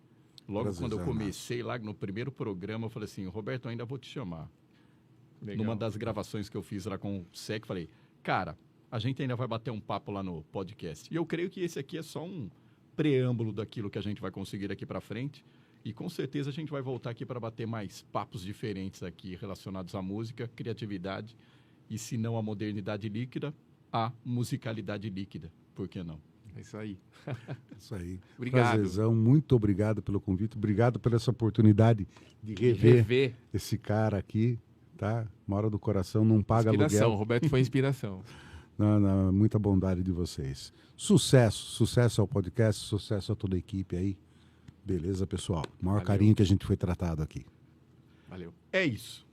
Logo Prazer, quando eu Zé comecei, lá no primeiro programa, eu falei assim, Roberto, eu ainda vou te chamar. Legal. Numa das gravações que eu fiz lá com o Sec, falei, cara, a gente ainda vai bater um papo lá no podcast. E eu creio que esse aqui é só um preâmbulo daquilo que a gente vai conseguir daqui para frente. E com certeza a gente vai voltar aqui para bater mais papos diferentes aqui relacionados à música, criatividade e, se não a modernidade líquida, a musicalidade líquida. Por que não? É isso aí. Isso aí. Obrigado. Prazerzão, muito obrigado pelo convite, obrigado por essa oportunidade de rever esse cara aqui, tá? Mora do coração, não paga Inspiração, aluguel. Roberto foi inspiração. Muita bondade de vocês. Sucesso ao podcast, sucesso a toda a equipe aí. Beleza, pessoal? O maior Valeu. carinho que a gente foi tratado aqui. Valeu. É isso.